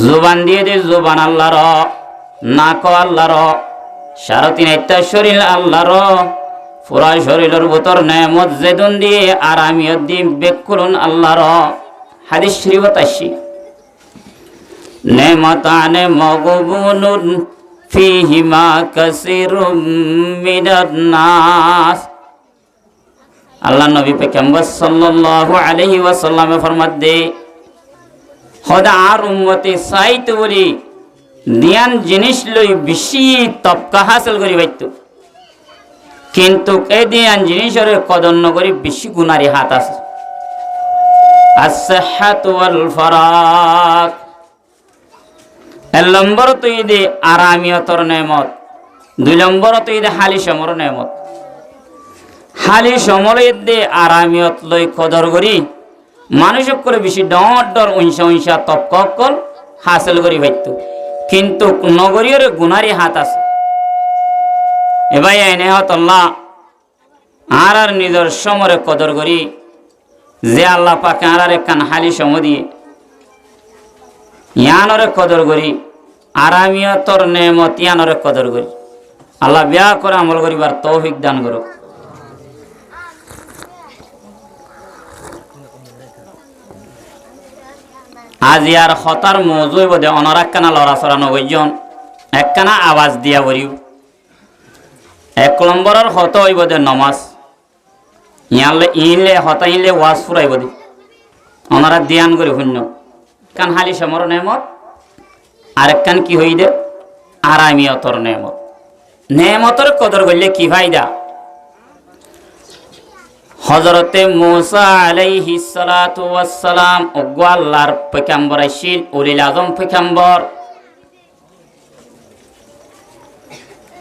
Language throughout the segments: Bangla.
জুবান দিয়ে দে জুবান আল্লাহর, নাক আল্লাহর, সাড়ে তিন একটা শরীর আল্লাহর, পুরা শরীরের ভিতর নেমত যেদুন দিয়ে আরামিয়ত দিয়ে বেকুলুন আল্লাহর। হাদিস শরীফত আসি নেমতানে মগবুনুন ফিহিমা কাসিরুম মিনান নাস। আল্লাহ নবী পেগম্বর সাল্লাল্লাহু আলাইহি ওয়াসাল্লামে ফরমাত দে খোদা আর উম্মতে চাইতো বলি দিয়ান জিনিস লই বেশি তবকা হাসিল করি পাইতো, কিন্তু এই দিয়ান জিনিসের কদর নকরি বেশি গুনারি হাত আছে। as-sihhatu wal faraq, এক নম্বর তো ঈদে আরামিয়তর নেমত, দুই নম্বর তো ঈদে হালি সমর নেমত। হালি সমর ঈদে আরামিয়ত লই কদর করি মানুষক করে বেশি ডর ডর উইসা উইসা তপকল হাসিল করি পাইতো, কিন্তু নগরীর গুনারি হাত আছে। এবার এনে হতল্লাহ আর আর নিজের সমরে কদর করি যে আল্লাহ পাকে আর একখান হালি সম দিয়ে ইয়ানরে কদর করি, আরামিয়তর নেমত ইয়ানরে কদর করি। আল্লাহ বিয়া করে আমল করিবার তৌফিক দান করো। আজ ইয়ার হতার মজুই বোধে অনার একখানা লড়াচড়া নবজন একখানা আওয়াজ দিয়া বলিও। এক নম্বরের হত হইব দে নমাজ, ইয়ালে ইনলে হতা ইনলে ওয়াজ ফুরাইব দে ওনারা ধ্যান করে শূন্য কান হালি সমর নেমত, আরেক কান কি হই দে আরামিয়তর নেমত। নেমতর কদর করলে কি ফায়দা? হযরতে মূসা আলাইহিস সালাতু ওয়াস সালাম ওগো আল্লাহর পয়গম্বর আইছিল, উলিল আযম পয়গম্বর।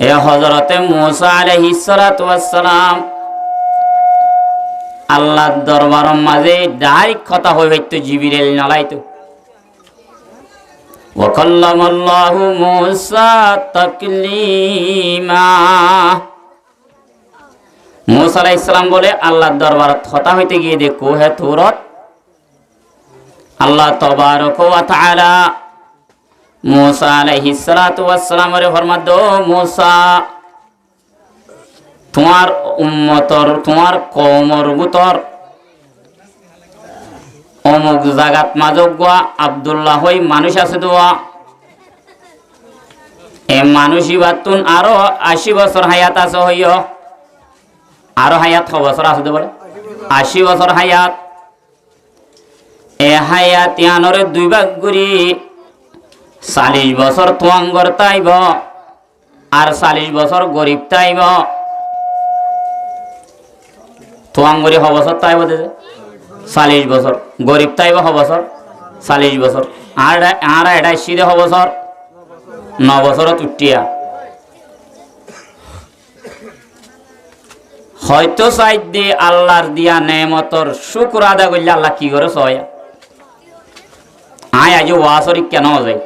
এ হযরতে মূসা আলাইহিস সালাতু ওয়াস সালাম আল্লাহর দরবারের মাঝে ডাইরেক্ট কথা হইতো, জিবরিল নালাইতো। ওয়া কাল্লামাল্লাহু মূসা তাকলিমা। মূসা আলাইহিস সালাম বলে আল্লাহর দরবারত কথা হইতে গিয়ে দেখো হে তুরত আল্লাহ তাবারক ওয়া তাআলা মূসা আলাইহিস সালাতু ওয়াস সালামের ফরমাত দো, মূসা তোমার উম্মতর তোমার কওমর ভিতর অমুক জাগাত মাজগা আব্দুল্লাহ হই মানুষ আছে দোয়া, এ মানুষই বাতুন আরো 80 বছর হায়াত আছে হইও, আরো হায়াত ক বছর আছে বলে 80 বছর হায়াত। এ হায়াত ইয়ানরে দুই ভাগ করি 40 বছর তোয়াঙ্গর তাইব আর 40 বছর গরিব তাইব। তোয়াঙ্গরি হ বছর তাইব দে 40 বছর, গরিব তাইব হ বছর 40 বছর, আর এটা সিধে হ বছর 9 বছর তুটিয়া। হয়তো চাই দিয়ে আল্লাহর দিয়া নেমতর শুক্র আদা করলে আল্লাহ কি করে সয়। আয় আজ ওয়াসরি কেন যায়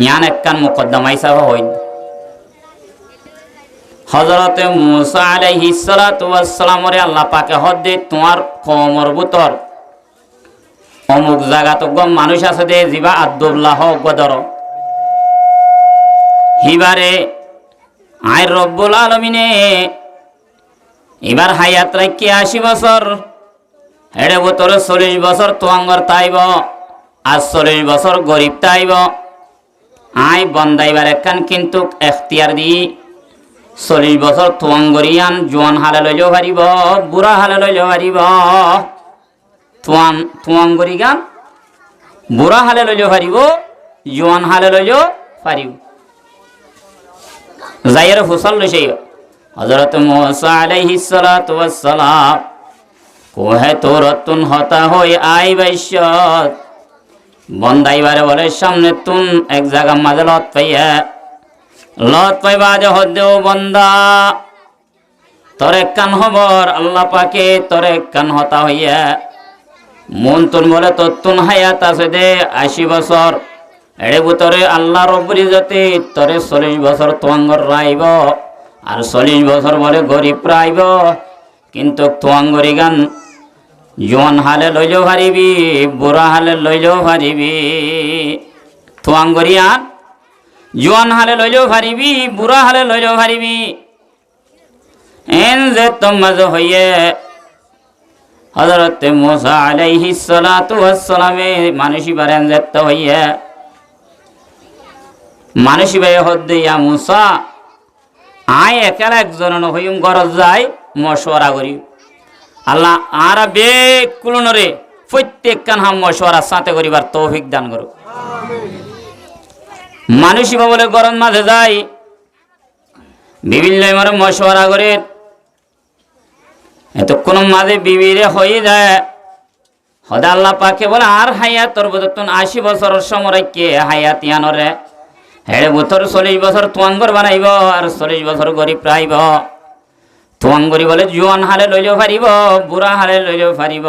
ইয়ান একখান মুকদ্দমা হিসাবে হই। হযরতে মূসা আলাইহিস সালাতু ওয়াস সালামরে আল্লাহ পাকে হদে তোমার কওমর ভিতর অমুক জায়গাত গম মানুষ আছে দে জিবা আব্দুল্লাহ গদর হিবারে আয় রব্বুল আলামিনে এবার হায়াত রাখি 80 বছর, হেডে ভিতরে 40 বছর তোয়াঙ্গর তাইব আর 40 বছর গরিব তাইব। আই বন্দাইবার একখান কিন্তু এখতিয়ার দি 40 বছর তোয়াঙ্গরিয়ান জোয়ান হালে লইলেও পারিব, বুড়া হালে লইলেও পারিব। তোয়াঙ্গরি গান বুড়া হালে লইলেও পারিব, জোয়ান হালে লইলেও পারিব। যাইয়ের হুসল লইছে হযরত মূসা আলাইহিস সালাতু ওয়াস সালাম কোহে তোরতুন হতা হই আই বাইশত বন্দাইবারে বলে সামনে তুন এক জায়গা মাঝে লত পাইবা যে হদেও বন্দা তোরে কান খবর আল্লাহ পাকে তোরে কান হতা হইয়া মন তুন বলে তোর তুন হায়াত আছে দে 80 বছর, এড়ে ভিতরে আল্লাহ রব্বুল ইজ্জতে তোরে 40 বছর তোয়াঙ্গর রাইব আর 40 বছর বলে গরিব রাইব। কিন্তু তোয়াঙ্গরি গান জোয়ান হালে লইলেও পারিবি, বুড়া হালে লইলেও পারিবি। তোয়াঙ্গরিয়ান জোয়ান হালে লইলেও পারিবি, বুড়া হালে লইলেও পারিবি। এন যে তোমাজ হইয়ে হযরত মুসা আলাইহিস সালাতু ওয়াস সালামে মানুষই বারেন যেত হইয়ে মানুষই ভাই হদ্দে ইয়া মুসা আয় একেলা একজন হইম গরজ যায় মশওয়ারা করি আল্লাহ আর বেকুলনরে প্রত্যেক কান হাম মশওয়ারা সাথে করিবার তৌফিক দান করো। মানুষই বলে গরম মাঝে যায় বিভিন্ন আমার মশওয়ারা করে এতক্ষণ মাঝে বিবিরে হয়ে যায় হদা আল্লাহ পাকে বলে আর হায়াত তোর বদতন 80 বছরের সময় কে হায়াত ইয়ানরে হেড়ে বছর 40 বছর তোয়াঙ্গর বানাইব আর 40 বছর গরিব রাইব। তোয়াঙ্গরি বলে জোয়ান হালে লইলেও পারিব, বুড়া হালে লইলেও পারিব।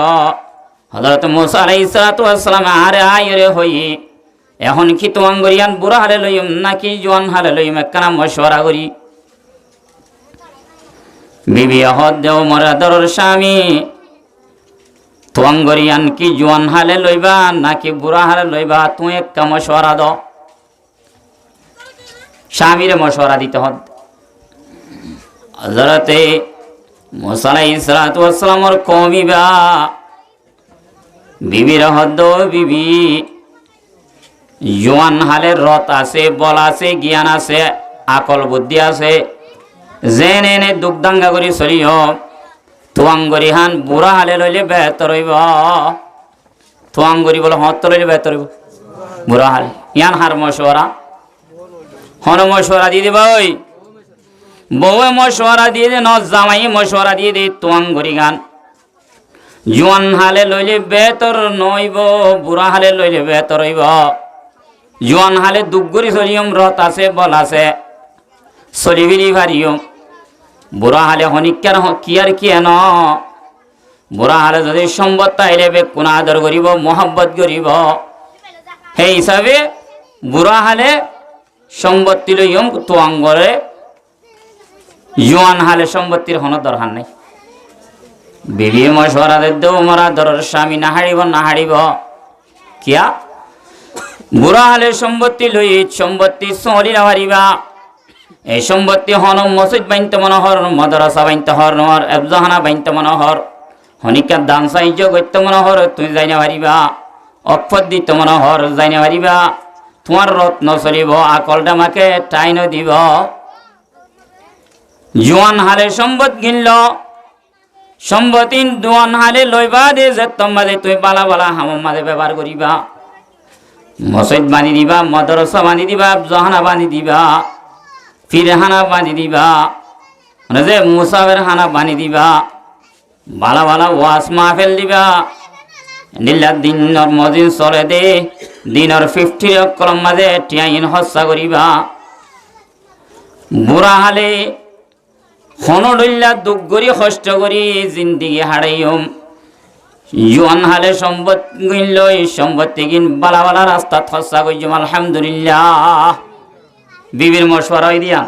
হযরত মুসা আলাইহিস সালাতু ওয়াস সালাম আরে আয়রে হই এখন কি তোয়াঙ্গরিয়ান বুড়া হালে লইম নাকি জোয়ান হালে লইম একখানা মশওয়ারা করি। বিবি হদ দেও মরাদর স্বামী তোয়াঙ্গরিয়ান কি জোয়ান হালে লইবা নাকি বুড়া হালে লইবা তুই একটা মশওয়ারা দাও। স্বামীরে মশওয়ারা দিতে হদ। হযরতে মুসা আলাইহিস সালাতু ওয়াস সালামর কওমিবা বিবির হদ বিবি জোয়ান হালে রত আছে, বল আছে, জ্ঞান আছে, আকল বুদ্ধি আছে, জেনে নে দুগ্ধাঙ্গা করি চলিও। তোয়াঙ্গরি হান বুড়া হালে লইলে বেহতর হইব। তোয়াঙ্গরি বলে হত লইলে বেহতর হইব বুড়া হালে ইয়ান হার মশওয়ারা হন মশওয়ারা দিয়ে দিবা। ওই বউয়ে মশওয়ারা দিয়ে দে ন জামাই মশওয়ারা দিয়ে দে তোয়াঙ্গরি গান জোয়ান হালে লইলে বেহতর নইব, বুড়া হালে লইলে বেহতর হইব। জোয়ান হালে দুগ্গরি চলিয়ম, রত আছে, বল আছে, চলিবিলি পারিয়ম। বুড়া হালে হনিকার কি আর কি এন বুড়া হালে যদি সম্পদ তাইলে বেকুন আদর করিব, মোহাব্বত করিব। সেই হিসাবে বুড়া হালে সম্পত্তি লইয়ম তোয়াঙ্গরে, জোয়ান হালে সম্পত্তির হন দরকার নাই। বিবি মশওয়ারা দেও মরা দরের স্বামী না হারিব না হারিব কিয়া বুড়া হালে সম্পত্তি লই সম্পত্তি চলি না হারিবা। এই সম্পত্তি হন মসজিদ বাইন্ত মনোহর, মাদ্রাসা বাইন্ত হর, এফজাহানা বাইন্ত মনোহর, হনিকার দান সাহায্য করতে মনোহর তুমি যাই না পারিবা, অক্ষর দিতে মনোহর যাই না পারিবা। তোমার রত্ন চলিব, আকলটা মাকে টাইন দিব। জোয়ান হালে সম্পদ কিনল, সম্পত্তি জোয়ান হালে লইবা দে যে তোমাদের তুমি বালা বালা হামার মাঝে ব্যবহার করিবা। মসজিদ বানি দিবা, মাদ্রাসা বানি দিবা, এফজাহানা বানি দিবা, ফিরহানা বানি দিবা, মানে যে মুসাফের হানা বানি দিবা, বালা বালা ওয়াজ মাহফিল দিবা। নিল্লা দিনর মজিন চলে দে দিনর 50 কলম মাঝে টিয়াইন হস্যা করিবা। বুড়া হালে হনডল্লা দুঃখ করি কষ্ট করি জিন্দিগি হারাইম। জোয়ান হালে সম্পদ কিনল, সম্পত্তি কিন বালা বালা রাস্তা হস্যা করিম। আলহামদুলিল্লাহ বিবির মশওয়ারা হই দিয়া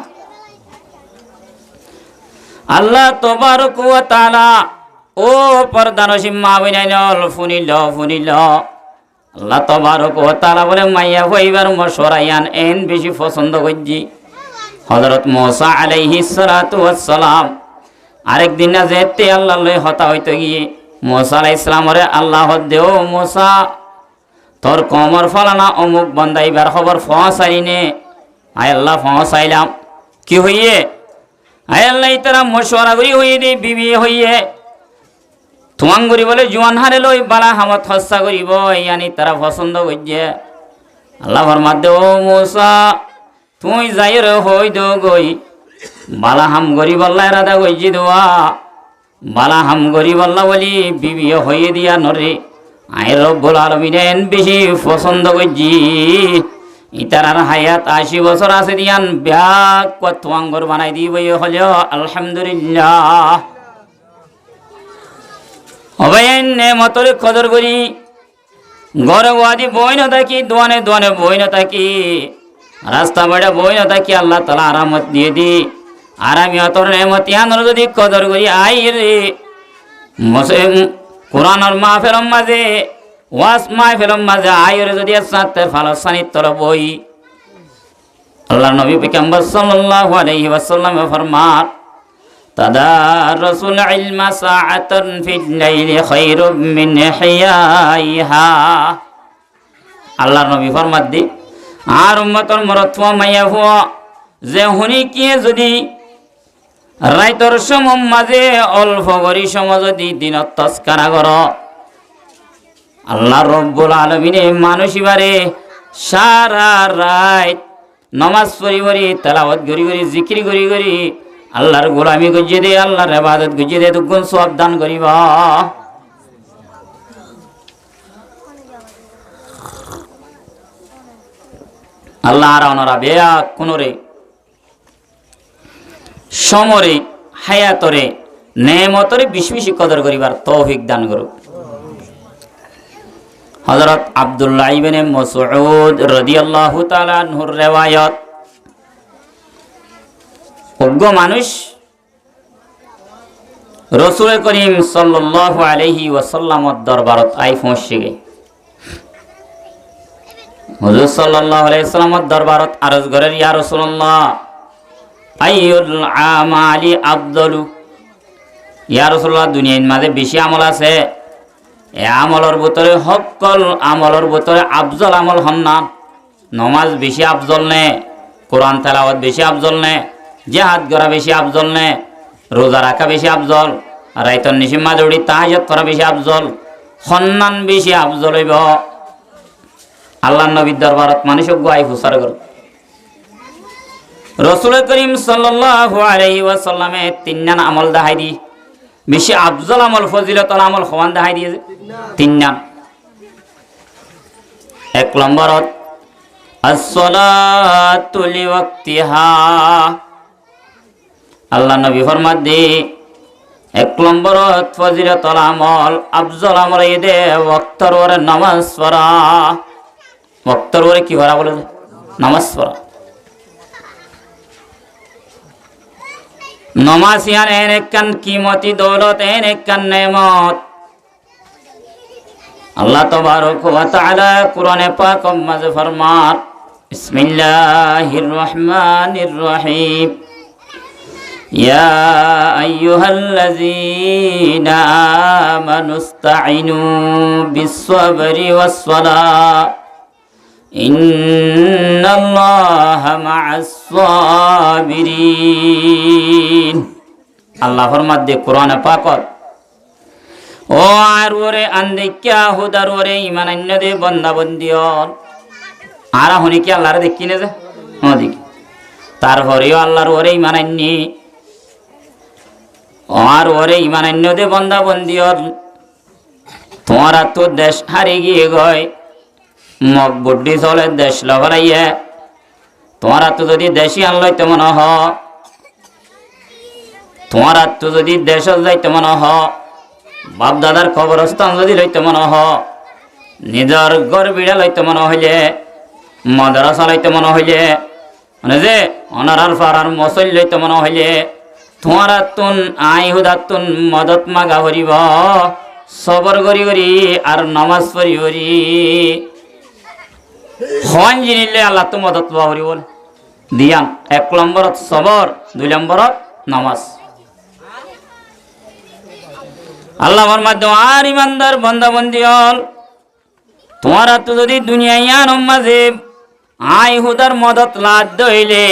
আল্লাহ তাবারক ওয়া তাআলা ও পর্দানসীম মা বইনাইল ফুনিল আল্লাহ তাবারক ওয়া তাআলা বলে মাইয়া হইবার মশওয়ারা ইয়ান এন বেশি পছন্দ করজি। হযরত মুসা আলাইহিস সালাতু ওয়াস সালাম আরেকদিন না যেতে আল্লাহ লই হতা হইতে গিয়ে মুসা আলাইহিস সালামরে আল্লাহ দেও মুসা তোর কমর ফলানা অমুক বন্দাইবার খবর পৌঁছাইনে। আয় আল্লাহ পৌঁছাইলাম কি হইয়ে, আয় আল্লাহ তারা মশওয়ারা করি হইয়ে দে বিবি হইয়ে তোয়াঙ্গরি বলে জোয়ান হারে লই বালা হামত হস্যা করিব ইয়ানি তারা পছন্দ করছে। আল্লাহ ফরমাত দে ও মুসা তুই যাই রে হই দো গই বালা হাম গরিব আল্লাহ রাধা গইজি দোয়া বালা হাম গরিব আল্লাহ বলি বিবি হইয়ে দিয়া নরে। আয় রব্বুল আলামিন বেশি পছন্দ করছি। ইতার হায়াত 80 বছর আছে দিয়ান ব্যাগ কত আঙ্গর বানাই দিব হলো আলহামদুলিল্লাহ। অবাইন নেমতরে কদর করি ঘরে ওয়াদি বই না থাকি, দোয়ানে দোয়ানে বই না থাকি, রাস্তা বেড়া বই না থাকি, আল্লাহ তাআলা আরামত দিয়ে দি। আর আমি অতর নেমত ইয়ান যদি কদর করি আই রে কোরআনের মাহফিলের মাঝে ওয়াস মাই ফেলম মাঝে আয়রে যদি সাতের ফালসানি তর বই আল্লাহ নবী পয়গম্বর সাল্লাল্লাহু আলাইহি ওয়াসাল্লাম ফরমান তাদাররুসুল ইলমা সাআতান ফিল লাইলি খায়রুম মিন ইহইয়াইহা। আল্লাহ নবী ফরমাত দি আর উম্মতর মরতওয়া মাইয়া হুয়া যে হুনি কি যদি রাইতর সময় মাঝে অল্প করি সময় যদি দিনত তস্কারা কর আল্লাহ রব্বুল আলামিনে মানুষিবারে সারা রাত নামাজ পড়ি পড়ি তেলাওয়াত করি করি জিকির করি করি আল্লাহর গোলামি গুজিয়ে দে আল্লাহর ইবাদত গুজিয়ে দে দুগুণ সওয়াব দান করিবা। আল্লাহ আর ওনারা বেয়া কোনরে সমরে হায়াতরে নেমতরে বেশি বেশি কদর করিবার তৌফিক দান করুক। হযরত আব্দুল্লাহ ইবনে মাসউদ রাদিয়াল্লাহু তাআলা আনহুর রিওয়ায়াত অজ্ঞ মানুষ রাসূল করিম সাল্লাল্লাহু আলাইহি ওয়াসাল্লামর দরবারত আই পৌঁছে গে হুজুর সাল্লাল্লাহু আলাইহি ওয়াসাল্লামর দরবারত আরজ করেন ইয়া রাসূলুল্লাহ আইয়ুল আমালি আফদালু। ইয়া রাসূলুল্লাহ দুনিয়ার মাঝে বেশি আমল আছে এ আমলের ভিতরে হকল আমলের ভিতরে আফজল আমল হন না নমাজ বেশি আফজল নে কোরআন তেলাওয়াত বেশি আফজল নে জিহাদ করা বেশি আফজল নে রোজা রাখা বেশি আফজল রাইতন নিশিম মাঝে তাহাজ্জুদ করা বেশি আফজল সম্মান বেশি আফজল হইব। আল্লাহর নবীর দরবারত মানুষ গায় হুসার কর রাসূল করিম সাল্লাল্লাহু আলাইহি ওয়াসাল্লামে তিনজন আমল দেখাই দি বেশি আফজল আমল ফজিলতল আমল সমান দেখাই দিয়েছে তিনজন। এক নম্বরত as-salatu li waqtiha। আল্লাহ নবী ফরমাত দি এক নম্বরত ফজিলতল আমল আফজল আমল এদে ওয়াক্তর ওরে নামাজ পড়া ওয়াক্তর ওরে কি করা বলে নামাজ পড়া। নমাজ ইয়ান এনেকান কিমতি দৌলত এনেকান নেমত আল্লাহ তাবারক ওয়া তাআলা কুরআনে পাক মাঝে ফরমান বিসমিল্লাহির রহমানির রহিম ইয়া আইয়ুহাল্লাযীনা আমানুস্তাঈনু বিস-সাবরি ওয়াস-সালাহ ইন্নাল্লাহা মা'আস-সাবিরিন। আল্লাহ ফরমাত দে কোরআনে পাকত ও আর ওরে আন্দেকিয়া হুদার ওরে ঈমান আন্য দে বান্দা বন্দিয়ন আর হনি কি আল্লাহর দেখি না যে ওদিকে তারপরেও আল্লাহর ওরে ঈমান আন্নি আর ওরে ঈমান আন্য দে বান্দা বন্দিয়ন তোমারা তো দেশ হারিয়ে গিয়ে গয় মগ বুদ্ধি চলে দেশ লগাইয়ে তোমার তো যদি দেশি আনলাই তেমন হ তোমার তো যদি দেশ যাইতে মনে হ বাপ দাদার কবরস্থান যদি লইতে মনে হ নিজের ঘর বিড়া লইতে মনে হইলে মাদ্রাসা লইতে মনে হইলে মানে যে অনারার ফারার মসল লইতে মনে হইলে তোমার তুন আই হুদা তুন মদত মাগা হরিব সবর করি করি আর নামাজ পড়ি করি হন জিনিলে আল্লাহ তো মদত পাওয়ারি বল দিয়ান। এক নম্বরত সবর দুই নম্বরত নামাজ। আল্লাহর মাধ্যমে আর ইমানদার বান্দা বন্দি হল তোমারা তো যদি দুনিয়ায় আনম মাঝে আই হুদার মদত লাদ হইলে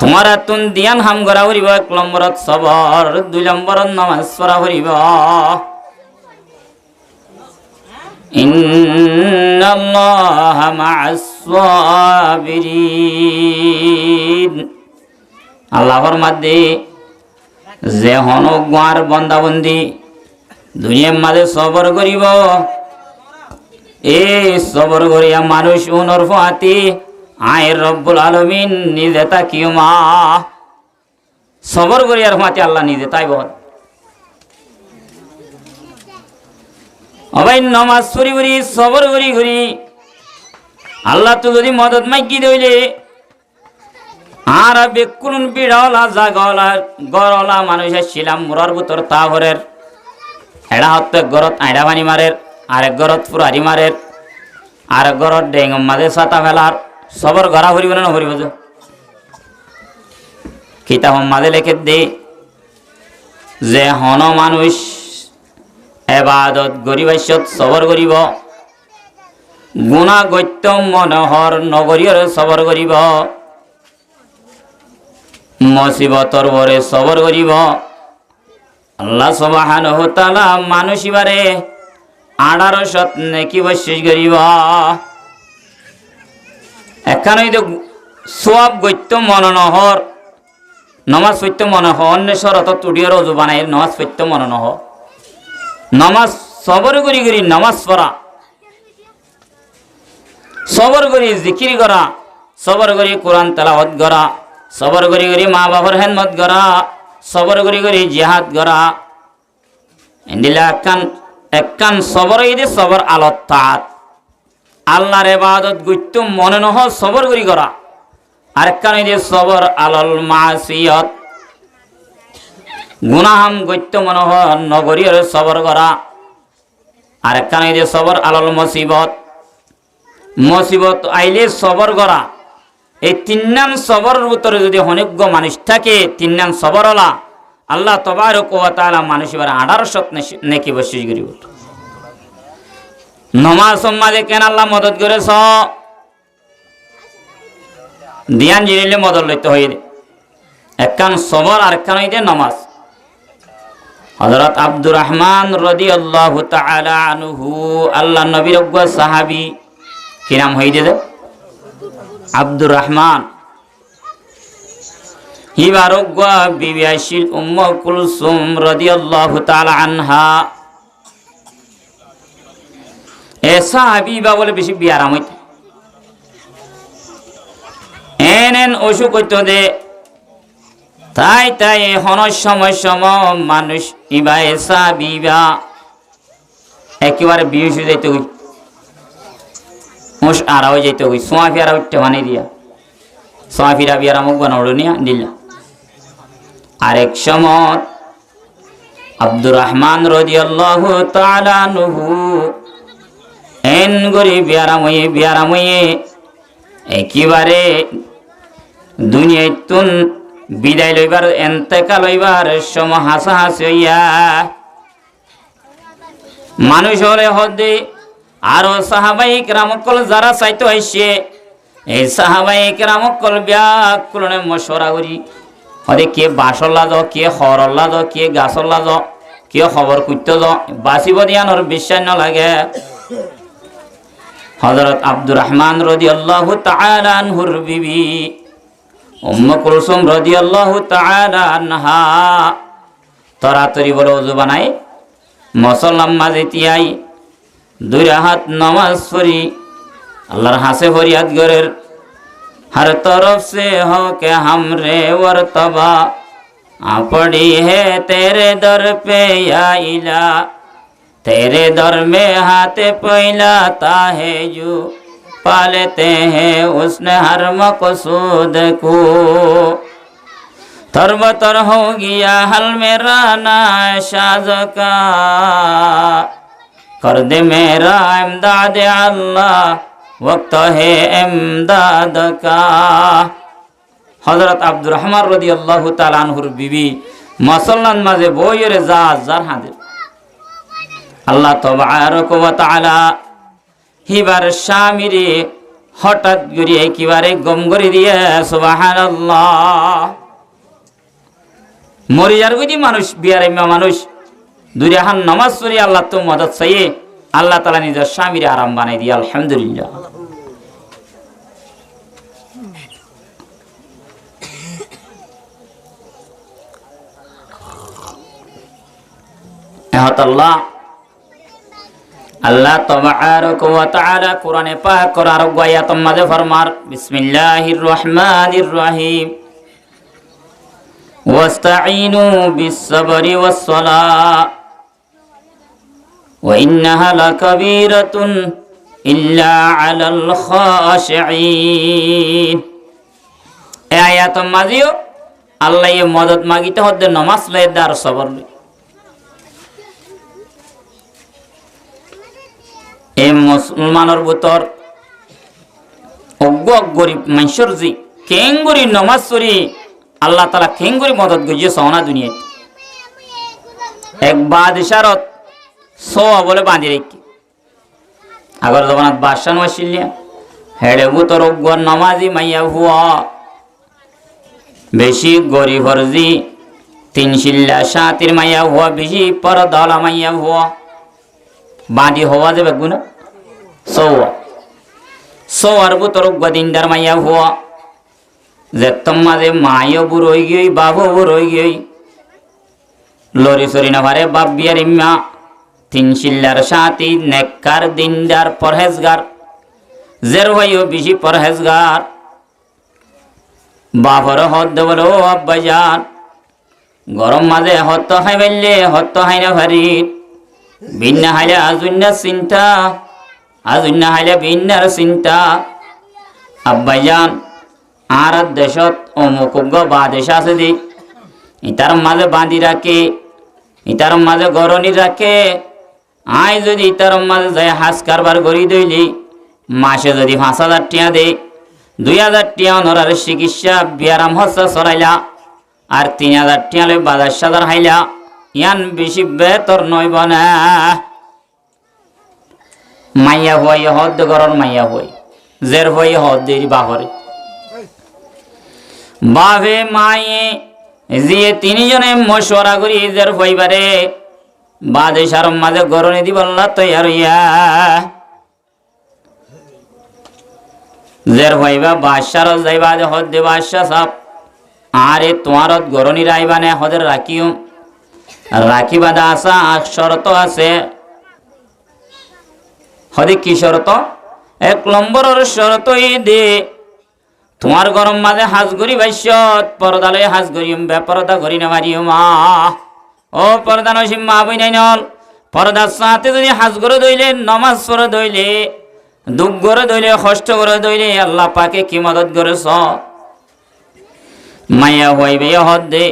তোমারা তুন দিয়ান হাম করা হরিব। এক নম্বরত সবর দুই নম্বরত নামাজ পড়া হরিব। ইন্নাল্লাহা মা'আস-সাবিরিন। আল্লাহর মাঝে যে হনো গাঁর বন্দাবন্দি দুনিয়ার মাঝে সবর করিব এই সবর করিয়া মানুষ উনর ফাতি আয়ের রব্বুল আলামিন নিজে তাকিও মা সবর করিয়ার ফাতি আল্লাহ নিজে তাই বল অবাই নমাজ পড়ি পড়ি সবর করি করি আল্লাহ তো যদি মদত মাইকি দইলে আর বেকুন বিড়াওয়ালা জাগলা গরলা মানুষ ছিলাম মুরার ভিতর তাহরের এড়া হতে গরত আইডা বানি মারের আরেক ঘরত ফুরারি মারের, আরেক ঘরত ডেঙ্গ মাঝে ছাতা ফেলার, সবর গড়া ভরিব না ভরিব যে কিতাব মাঝে লেখে দে যে হন মানুষ এবাদত গরিবাইছত সবর করিব, গুণা গৈত্য মনোহর নগরীর সবর করিব, মুসিবতর বরে সবর করিব। আল্লাহ সুবহানাহু ওয়া তাআলা মানুষ ইবারে 1800 নেকি বশিস করিব। এখানে সওয়াব গৈত্য মনোনহর নমাজ পড়তে মনে হয় অন্য শরত তুডিয়ার অজু বানাই নমাজ পড়তে মনে নহ, নমাজ সবর করি করি নমাজ পড়া, সবর করি জিকির করা, সবর করি কোরআন তেলাওয়াত করা, সবর করি করি মা বাবার খেদমত করা, সবর করি করি জিহাদ করা। এন্ডিলা একখান সবর ইদে সবর আলত তাত আল্লাহর ইবাদত গুইত্য মনে নহ সবর করি করা। আরেকখান ইদে সবর আলল মাসিয়ত গুনাহাম গৈত্য মনে হ নগরীর সবর করা। আরেকখান ইদে সবর আলল মুসিবত, মুসিবত আইলে সবর করা। এই তিন নাম সবরের ভিতরে যদি অনেক মানুষ থাকে, তিন নাম সবর হলা আল্লাহ তাবারক ওয়া তাআলা মানুষ এবার 1800 নেকি বশিস করিব। নমাজ সমাজে কেন আল্লাহ মদত করেছ ধ্যান জিনিলে মদত লইতে হইলে একখান সবর আর একখান হইতে নমাজ। হযরত আব্দুর রহমান রাদিয়াল্লাহু তাআলা আনহু আল্লাহ নবীর অজ্ঞ সাহাবী, কি নাম হইতে দে আব্দুর রহমান, হিবার অজ্ঞ বিবি আয়েশা উম্মু কুলসুম রাদিয়াল্লাহু তাআলা আনহা। এ সাহাবী বা বলে বেশি বিয়ারাম হইতে এন অসুখ হইত দে, তাই তাই এখন সময় মানুষ ইবা এসা বিবা একেবারে বিহুশ যাইতে হই, মুশ আড়াও যাইতে হই, সোয়া ফিয়ারা উঠতে বানিয়ে দিয়া সোয়া ফিরা বিয়ারা মুখ বানালো নিয়া দিল্লা। আরেক সময় আব্দুর রহমান রাদিয়াল্লাহু তাআলা আনহু এন গরি বিয়ারাময়ে একেবারে দুনিয়ায় তুন বিদায় লইবার এন্তেকাল লইবার সময় হাসাহাসি হইয়া মানুষ হলে হদে আরো সাহাবাই কেরামকল যারা চাইতে হইছে এই সাহাবাই কেরামকল ব্যাকুলনে মশওয়ারা করি হদে কে বাসল্লা দ, কে হরল্লা দ, কে গাছল্লা দ, কে খবর করতে দ বাঁচিব দিয়ানোর বিশ্বাস ন লাগে। হযরত আব্দুর রহমান রাদিয়াল্লাহু তাআলা আনহুর বিবি উম্মু কুলসুম রাদিয়াল্লাহু তাআলা আনহা তরাতরি বলে ওযু বানাই মুসল্লাম মাঝে তিয়াই দুই রাকাত নামাজ পড়ি আল্লাহর হাসে ফরিয়াদ গরের हर तरफ से हो के हमरे वर्तबा पड़ी है तेरे दर पे या इला, तेरे दर में हाथ फैलाता है जो पालते हैं उसने हर मकसूद को। तरबतर हो गया हल मेरा नाशाज का, कर दे मेरा इमदाद अल्लाह वक्त है इमदाद का। हजरत अब्दुर रहमान রাদিয়াল্লাহু তাআলা আনহুর বিবি মুসলমান মাঝে বইয়ের জার হাঁদে আল্লাহ তাবারক ওয়া তাআলা হিবার স্বামীরে হঠাৎ করে একেবারে গম করে দিয়ে সুবহানাল্লাহ মরিয়ার গদি মানুষ বিয়ারে মানুষ দুই রাকাত নামাজ পড়ি আল্লাহ তো মদদ চাইয়ে আল্লাহ তাআলা নিজের স্বামীরে আরাম বানাই দিয়ে আলহামদুলিল্লাহ। আল্লাহ তাবারক ওয়া তাআলা কোরআনে পাক করার আয়াত মাঝে ফরমার বিসমিল্লাহির রহমানির রহিম ওয়াস্তাঈনু বিস-সাবরি ওয়াস-সালাহ ওয়া ইন্নাহা লাকাবীরাতুন ইল্লা আলাল খাশিঈন। এই আয়াত মাঝেও আল্লাহ এ মদদ মাগিতে হদ্দে নামাজ লয় আর সবর লয়। এই মুসলমানের ভিতর অজ্ঞ গরিব মানুষের জি কেঙ্গুরি নমাজ পড়ি আল্লাহ তালা কেঙ্গুরি মদত গজিয়ে সওনা দুনিয়ায় এক বাদশারত সোয়া বলে বাঁধি রেখি আগর জমানাত বাদশাহ নছিলিয়া হেড়ে ভিতর অজ্ঞ নমাজি মাইয়া হুয়া বেশি গরিবর জি তিন শিল্লা সাতির মাইয়া হুয়া বেশি পরদলা মাইয়া হুয়া বাঁধি হওয়া যাবে গুনা সোয়ার ভিতর অজ্ঞ দিনদার মাইয়া হুয়া যে তোমাদের মায়ও বুড়ই গিয়ে বাবু বুড়ই গিয়ে লরি সরি না ভারে বাপ বিয়ার ইম্মা তিন শিল্লার সাথী নেককার দিনদার পরহেজগার জের ভাইও বেশি পরহেজগার বাপর হদ বলো আব্বাজান গরম মাঝে হত হাই বেললে হত হাই না ভারি বিন্না হাইলে আজুন্না চিন্তা আজুন্না হাইলে বিন্নার চিন্তা আব্বাজান আর দেশত অমুক বাদেশ আছে দি ইতার মাঝে বাঁধি রাখে ইতার মাঝে গরনি রাখে আয় যদি ইতার মাঝে যায় হাঁস কারবার করি দইলি মাসে যদি 5,000 টিয়া দে 2,000 টিয়া অনরার চিকিৎসা বিয়ারাম হস্তা চড়াইলা আর 3,000 টিয়া লই বাজার সাজার হাইলা ইয়ান বেশি বেতর নইব না মাইয়া হই হদ গরর মাইয়া হই জের হই হদ দেরি বাহরে বাভে মায়ে জিয়ে তিনজনে মশওয়ারা করি জের হইবারে বাদেশার মাঝে গরনে দিব আল্লাহ তৈয়ার হইয়া জের হইবা বাদশার যাইবা যে হদ দে বাদশা সাপ আরে তোমার গরনি রাইবা নে হদের রাখিও রাখিবা দা আসা শরত আছে হদে কি শরত 1 নম্বরের শরত এই দে তোমার গরম মাঝে হাজ গরি বাইশত পর্দালে হাজ গরিম বেপরদা গরি না মারিও মা ও পর্দা নসিম মা বই নাই নল পর্দার সাথে যদি হাজ গরে দইলে নমাজ পড়ে দইলে দুঃখ গরে দইলে কষ্ট করে দইলে আল্লাহ পাকে কি মদত করেছ মাইয়া হইবে হদ দে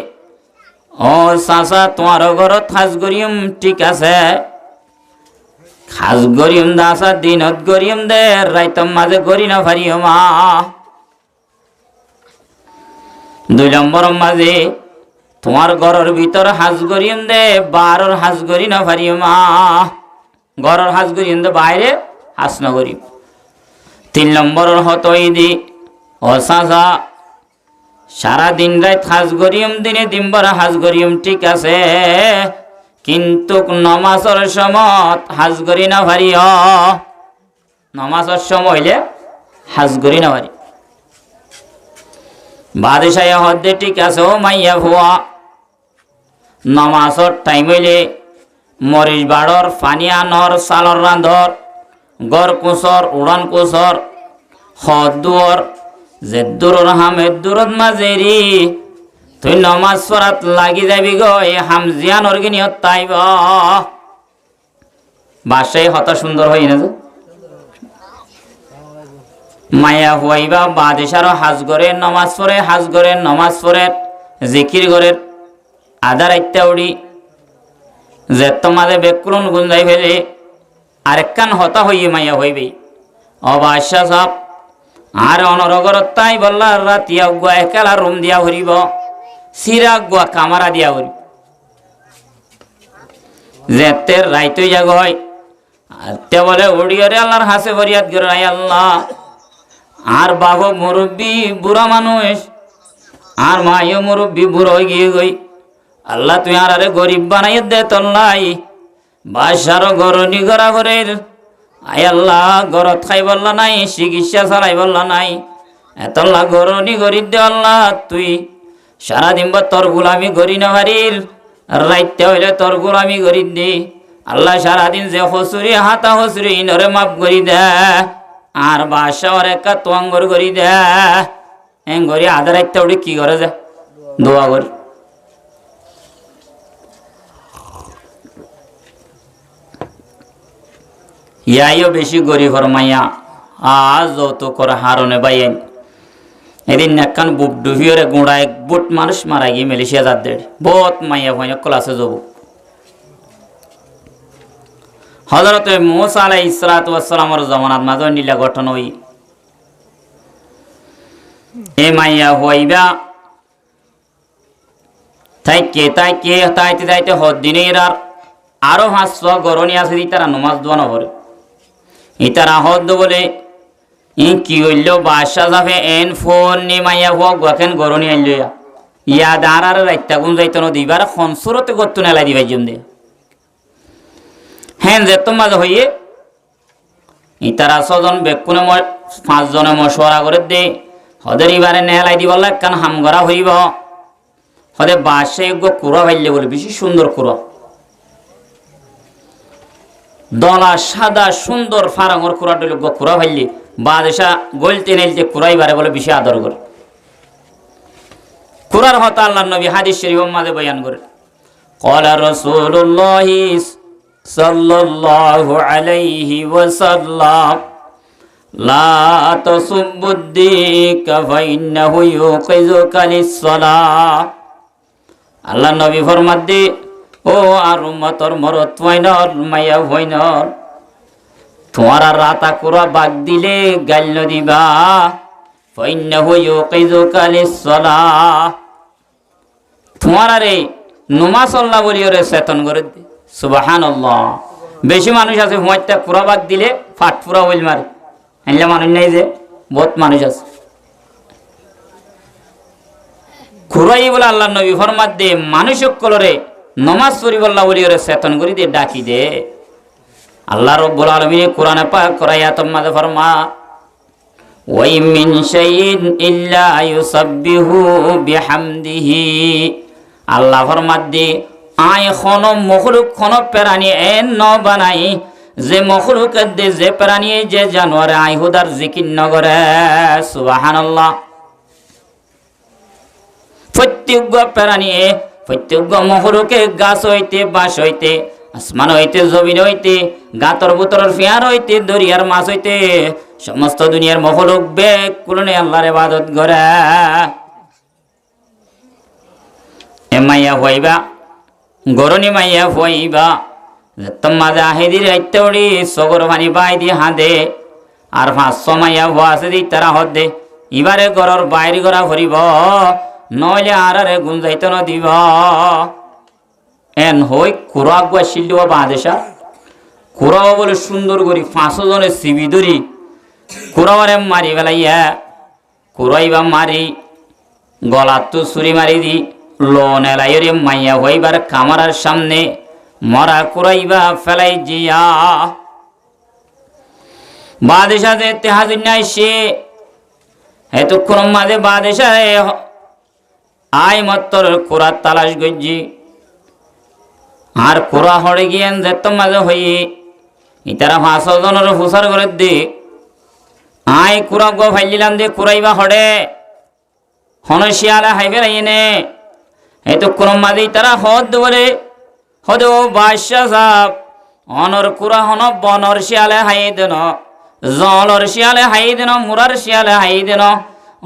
ও চাচা তোমার ঘরত হাজ গরিম ঠিক আছে হাজ গরিম দাসা দিনত গরিম দে রাইতম মাঝে গরি না ভারিও মা 2 নম্বর মাঝে তোমার ঘরের ভিতর হাজ গরিম দে 12 হাজ গরি না ভারিও মা ঘরের হাজ গরিম দে বাইরে হাস না গরি 3 নম্বরের হতই দি ও চাচা সারা দিন রাত হাজ গরিম দিনে দিনবার হাজ গরিম ঠিক আছে কিন্তু নমাজের সময় হাজ গরি না ভারিও নমাজের সময় হইলে হাজ গরি না ভারি বাদশাহ হদ্দে ঠিক আছে ও মাইয়া ভুয়া নমাজর টাইম হইলে মরিচ বাড়র পানি আনর চালর রান্ধর গড় কুচর উড়ান কুচর হদ দুয়র যে দূরর হামের দূরত মাজেরি তুই নমাজ পড়াত লাগি যাবি গো এ হামজিয়ান অর্গিনিয়ত তাইব বাসায় হত সুন্দর হই না যে মায়া হুয়াইবা বাদেশার হাজ করে নমাজ পড়ে হাজ করে নমাজ পড়ে জিকির করে আদার আইত্যা উড়ি যে তোমাদে বেকুরন গুঞ্জাই ফেলে আরেকখান হতা হইয়ে মাইয়া হইবে অবাসা সাপ আর অনরগরত তাই বললা রাতিয়া গুয়া একেলা রুম দিয়া হরিব সিরা গুয়া কামারা দিয়া হরিব যেতের রাইতই জাগ হয় আর তে বলে উড়িয়রে আল্লাহর হাসে ফরিয়াদ করে আই আল্লাহ আর বাবা মুরব্বী বুড়া মানুষ আর মাইও মুরব্বী বুড়ো গিয়ে গই আল্লাহ তুই আর আরে গরিব বানাই দে তল্লাই বাসার গরনি গড়া ঘরের আই আল্লাহ গরত খাই বললা নাই চিকিৎসা চালাই বললা নাই এতল্লা গরনি গরিব দে আল্লাহ তুই সারাদিন বা তোর গোলামি গরি না ভারির রাইতে হইলে তোর গোলামি গরি দে আল্লাহ সারাদিন যে হসুরি হাতা হসুরি ইনরে মাপ করি দে আর বাসা ওর একা তোয়াঙ্গর করি দে গরি আধা রাইতে উঠে কি করে যে দোয়া করি ইয়াইও বেশি গরিব মাইয়া আজ যত করে হারনে বাইন এদিন একখান বুক ডুবিওরে গুঁড়া এক বুট মানুষ মারা গিয়ে মেলেছিয়া যার দেড় বহুত মাইয়া ভাইয়া ক্লাসে যাব হযরতে মূসা আলাইহিস সালাতু ওয়াস সালামের জামানাত মাঝে নীলা গঠন হই এ মাইয়া হইবা তাইকে তাইতে দিনের আর আরো 500 গরনি আছে তারা নমাজ দোয়া নভরে ইতারা হদ বলে ই কি হইল বাদশা যাবে এন ফোন নি মাইয়া হওয়া গেন গরনি আইল ইয়া দাঁড়ার রাইতা গুন যাইতো দিবার খনসুরতে গত্তু নেলাই দিবাই জম দে হ্যাঁ যে তোমাজ হইয়ে ইতারা 6 জন বেকুনে 5 জনে মশওয়ারা করে দে হদের ইবারে নেলাই দিবল্লা কান হামগরা হইব হদে বাদশা গো কুরা ভাইলে বলে বেশি সুন্দর কুরা দলা সাদা সুন্দর ফারাঙর কুরা ডলে গো কুরা ভাইলে বাদশা গলতে নেলতে কুরাইবারে বলে বেশি আদর করে কুরার হতা আল্লাহর নবী হাদিস শরীফের মাঝে বয়ান করে ক্বালা রাসূলুল্লাহ সাল্লাল্লাহু আলাইহি ওয়াসাল্লাম লা তাসুবুদ্দিকা ফাইন্নাহু ইউকিযুকা লিস-সালাহ আল্লাহ নবী ফরমাদ্দি ও আর উম্মতর মরত হইনর মাইয়া হইনর তোমারা রাতা কুরা বাগ দিলে গাল্য দিবা ফাইন্নাহু ইউকিযুকা লিস-সালাহ তোমারা রে নমাজ আল্লাহ বলিওরে চেতন করে দে সুবহানাল্লাহ বেশি মানুষ আছে হুঁয়াইতে কুরা বাগ দিলে ফাট পুরা হইল মারে এনলে মানুষ নাই যে বহুত মানুষ আছে কুরাই বলে আল্লাহ নবী ফরমাত দে মানুষ কলরে নমাজ পড়িবল্লাহ বলিওরে চেতন করি দে ডাকি দে আল্লাহ রাব্বুল আলামিন কোরআনে পাক করায়াতম মাঝে ফরমা ওয়াই মিন শাইইন ইল্লা ইউসাব্বিহু বিহামদিহি আল্লাহ ফরমাত দে আয় খন মখলুক খন প্রাণী এন ন বানাই যে মখলুক দে যে প্রাণী যে জানোয়ার আই হুদার জিকির নগরে সুবহানাল্লাহ প্রত্যেক প্রাণী প্রত্যেক মখলুকে গাছ হইতে বাঁশ হইতে আসমান হইতে জমিন হইতে গাতর বুতরের ফিয়ার হইতে দরিয়ার মাছ হইতে সমস্ত দুনিয়ার মখলুক বেক কুলনে আল্লাহর ইবাদত করে এ মাইয়া হইবা গরনি মাইয়া হইবা তোমা জাহিদির আইতৌড়ি সগর ভানি বাই দি হাঁদে আর 500 মাইয়া হওয়া আছে দি তারা হদে ইবারে গরর বাইরে গড়া ভরিব নইলে আরে গুঞ্জাইত ন দিব এন হই কুরা গুয়া শিল্লুয়া বাদেশা কুরাও বলে সুন্দর করি 500 জনের সিবি ধরি কুরাওয়ারে মারি বেলাইয়া কুরাইবা মারি গলা তো ছুরি মারি দি লোন এলাইরে মাইয়া হইবার কামারার সামনে মরা কুরাইবা ফেলাই জিয়া বাদেশা যে তেহাজুন নাই সে এতক্ষণ মাঝে বাদেশা আই মত্তর কুরা তালাশ গজ্জি আর কুরা হড়ে গিয়েন যেত মাঝে হই ইতারা 500 জনের হুসার করে দে আই কুরা গো ফাইলিলাম দে কুরাইবা হড়ে হনশিয়ালা হাইবে রাইনে এতক্ষণ মাঝে তারা হদ বলে হদ ও বাদশা সাহেব অনর কুরা হন বনর শিয়ালে হাই দেন জলর শিয়ালে হাই দেন মুরার শিয়ালে হাই দেন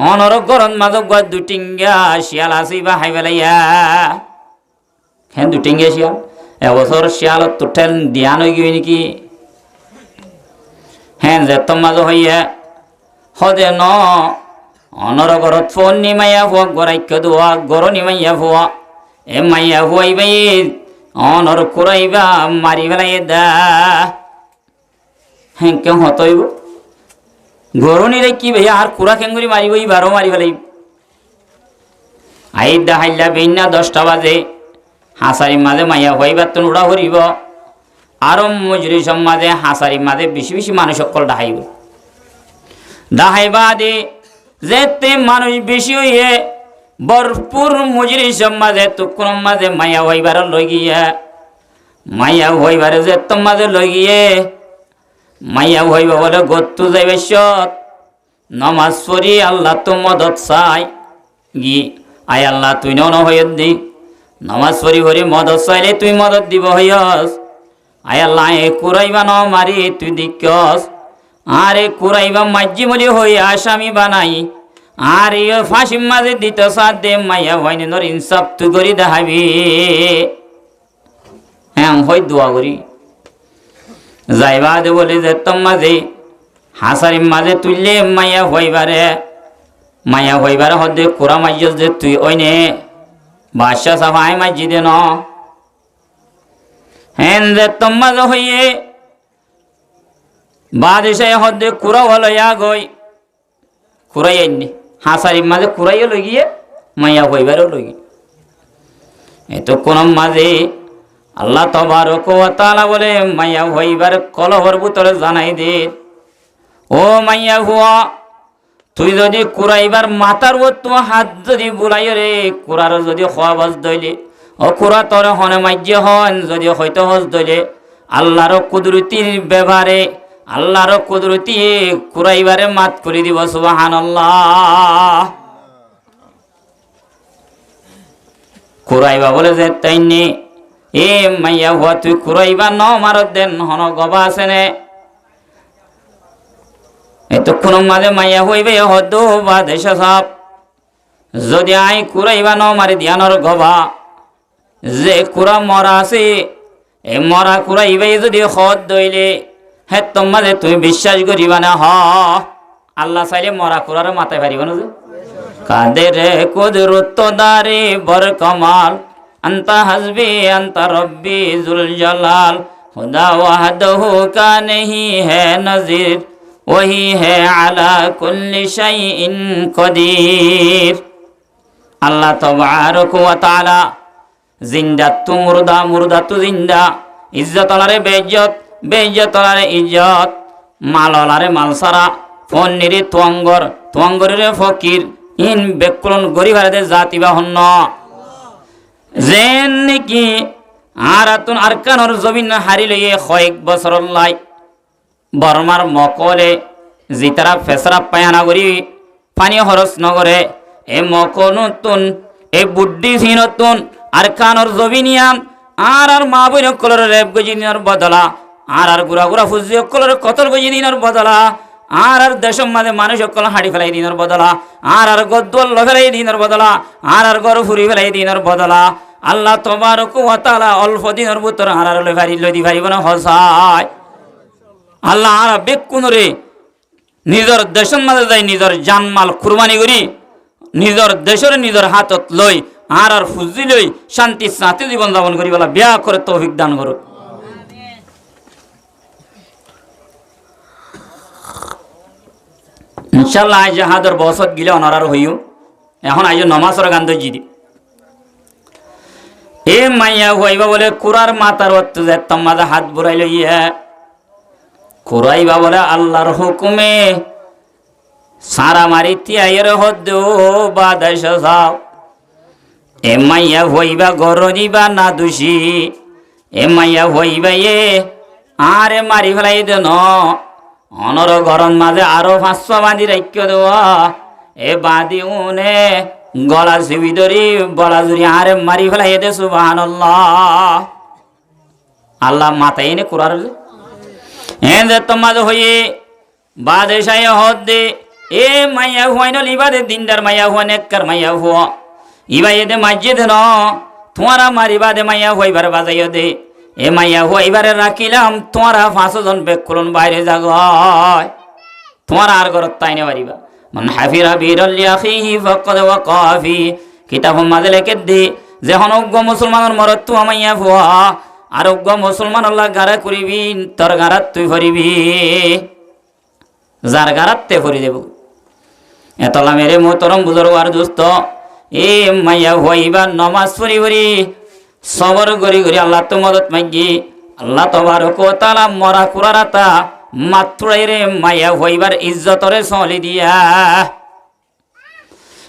অনর গরম মাঝে গা দুটিঙ্গা শিয়াল আসিবা হাই বেলাইয়া হ্যাঁ দুটিঙ্গা শিয়াল এবছর শিয়াল তুঠেল দিয়ান হয়ে গিয়ে নাকি হ্যাঁ যেত মাঝে হইয়া হদে ন অনর গরত ফোন নিমাইয়া ফুয়া গরাইকে দোয়া গর নিমাইয়া ফুয়া এ মাইয়া ফুয়াইবাই অনর কুরাইবা মারি বেলাই দা হ্যাঁ কেউ হতইব গরনিরে কি ভাই আর কুরা কেঙ্গুরি মারিব বারো মারি বেলাই আই দাহাইলা বেইনা 10টা বাজে হাসারি মাঝে মাইয়া হইবার তো উড়া হরিব আরো মজুরি মাঝে হাসারি মাঝে বেশি বেশি মানুষ সকল ডাহাইব ডাহাইবা দে যেতে মানুষ বেশি হইয়ে ভরপুর মজুরি মাঝে তুকুর মাঝে মাইয়া হইবার লই গিয়া মাইয়া হইবারে যে মাঝে লই গিয়ে মাইয়া হইবা বলে গত্তু যাইবে সৎ নমাজ পড়ি আল্লাহ তো মদত চাই গি আয় আল্লাহ তুই ন হইত দি নমাজ পড়ি ভরি মদত চাইলে তুই মদত দিব হইস আয় আল্লাহ এ কুরাইবা ন মারি তুই দিকস আরে কুরাইবা মাঝি মলি হই আসামি বানাই আর ইয়ে ফাঁসি মাঝে দিত সাথ দে মাইয়া হয়নি নর ইনসাফ তুই করি দেখাবি হ্যাঁ হই দোয়া করি যাইবা দে বলি যে তোম মাঝে হাসারিম মাঝে তুললে মায়া হইবারে হদে কুরা মাইজ যে তুই ওইনে বাদশা সাফাই মাইজি দে ন হেন যে তোম মাঝে হইয়ে বাদশাহ হদে কুরা হলো গই কুরাই আইনি হাসারিম মাঝে কুরাইও লগিয়ে মাইয়া হইবারও লগি এতো কোন মাঝে আল্লাহ তবারক ওয়া তাআলা বলে মাইয়া হইবার কলহর ভিতরে জানাই দে ও মাইয়া হুয়া তুই যদি কুরাইবার মাথার তো হাত যদি বুলাই রে কুরার যদি খোয়া বস দইলে ও কুরা তোর হনে মাইজে হন যদি হয়তো হস দইলে আল্লাহর কুদরতির ব্যবহারে আল্লাহর কুদরতি কুরাইবারে মাত করে দিব সুবহানাল্লাহ। কুরাইবা বলে যে তাই নে এ মাইয়া হুয়া তুই কুরাইবা ন মারত দেন হন গবা আছে নে এতক্ষণ মাঝে মাইয়া হইবে হদ বা দেশ সাপ যদি আই কুরাইবা ন মারি ধ্যানর গবা যে কুরা মরা আছে এ মরা কুরাইবে যদি হদ দইলে হে তোমাদের তুমি বিশ্বাস করিবা না হ আল্লাহ চাইলে মরা কুরার মাথায় পারিব না যে কাদের কুদরত দারে বর কমাল আন্তা হাসবি আন্তা রব্বি জুল জালাল খুদা ওয়াহদহু কা নেহি হে নজির ওহি হে আলা কুল্লি শাইইন কদির। আল্লাহ তাবারক ওয়া তাআলা জিন্দা তু মুর্দা মুর্দা তু জিন্দা ইজ্জত আলারে বেইজ্জত বেইজ্জত আলারে ইজ্জত মাল আলারে মাল সারা ফন্নিরে তোয়াঙ্গরে ফকির ইন বেকুলন গরিবারে জাতি বাহন্ন যেন নাকি আরাতুন আরকানর জমিন হারি লইয়ে কয়েক বছর লাই বর্মার মকলে জিতারা ফেসরা পায়না করি পানি খরচ নগরে এ মকনুতুন এ বুদ্ধি হীনতুন আরকানর জমিনিয়ান আর মা বইন কলর রেপ গজিনিয়ার বদলা আর গুড়া গুড়া ফুজি কলর কতর গজিনিয়ার বদলা আর দেশের মাঝে মানুষ সকল হাঁড়ি ফেলাই দিনের বদলা আর গদ্দল ফেলাই দিনের বদলা আর গর ফুরি ফেলাই দিনের বদলা আল্লাহ তবারক ওয়া তাআলা অল্প দিনের ভিতর আর লদি পারিব না হসায় আল্লাহ আর বেকুনরে নিজের দেশের মাঝে যাই নিজের জানমাল কুরবানি করি নিজের দেশের নিজের হাতত লই আর ফুজি লই শান্তি সাথে জীবন যাপন করি বলা বিয়া করে তৌফিক দান করুক। ইনশাল্লাহ আজ হাদর বসত গিলে অনারার হইও এখন আজ নমাজের গান দই দি এ মাইয়া হইবা বলে কুরার মাতার অত যে তোমাদের হাত বুড়াই লইয়া কুরাইবা বলে আল্লাহর হুকুমে সারা মারি তিয়াইয়ের হদ বাদাস যাও এ মাইয়া হইবা গরনিবা না দোষী এ মাইয়া হইবা এ আরে মারি ফেলাই দেন অনর গরম মাঝে আরো 500 বাঁধি রাখ্য দেওয়া এ বাঁধি উনে গলা চিবি ধরি বলা জুড়ি আরে মারি ফেলাই দে সুবহানাল্লাহ। আল্লাহ মাথায় এনে কুরার এ যে তোমাদ হইয়ে বাদে সাই হদ দে এ মাইয়া হুয়াইন লিবাদে দিনদার মাইয়া হুয়া নেককার মাইয়া হুয়া ইবা এদে মাইজে দেন তোমারা মারিবা দে মাইয়া হইবার বাজাইও দে এ মাইয়া হুয়া এবারে রাখিলাম তোমারা 5 জন বেকুলন বাইরে যাগ তোমারা আর ঘরত তাইনে পারিবা মান হাফিরা বিরাল ইয়াখিহি ফাকাদ ওয়াকাফি কিতাব মাঝে লেখে দে যে অজ্ঞ মুসলমানের মরত তু মাইয়া হুয়া আর অজ্ঞ মুসলমান আল্লাহ গারা করিবি তোর গারাত তুই ভরিবি যার গারাত তে ভরি দেব এতলা মেরে মোহতরম বুজুর্গ আর দোস্ত এ মাইয়া হইবা নমাজ পড়ি পড়ি সবর গরি গরি আল্লাহ তো মদত মাগি আল্লাহ তবারক ওয়া তাআলা মরা কুরারাতা মাত্রই রে মাইয়া হইবার ইজ্জতরে চলি দিয়া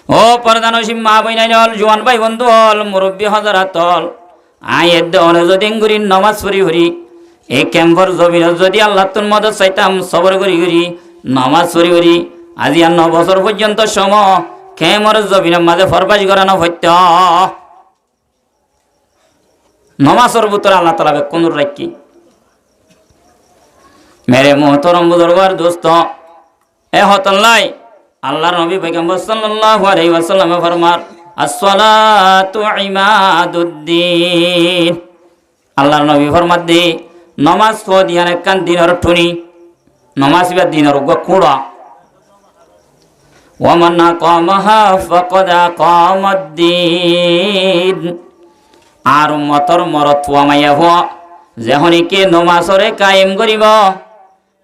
ও পর্দানসীম মা বইনাইল জোয়ান ভাই বন্ধু হল মুরব্বী হযরত হল আয়ের দনে যদি গুরি নমাজ পড়ি পড়ি এই ক্যাম্পর জমিন যদি আল্লাহ তোর মদত চাইতাম সবর গরি গরি নমাজ পড়ি পড়ি আজি আর 9 বছর পর্যন্ত সম কেমর জমিনের মাঝে ফরবাস করানো হইত নমাজের ভিতরে আল্লাহ তাআলা কোন রাখি মেরে মোহতরম বুজুর্গার দোস্ত এ হতল্লাই আল্লাহর নবী পয়গম্বর সাল্লাল্লাহু আলাইহি ওয়াসাল্লাম ফরমান আসসালাতু ইমাদুদ্দিন আল্লাহর নবী ফরমান দে নমাজ দিয়ান একখান দিনের ঠুনি নমাজ ইবা দিনের কুড়া ওয়ামান আকামাহা ফাকাদ আকামাদ্দিন আর উম্মতর মরত ওয়ামাইয়া হুয়া যেহনিকে নমাজরে কায়েম করিব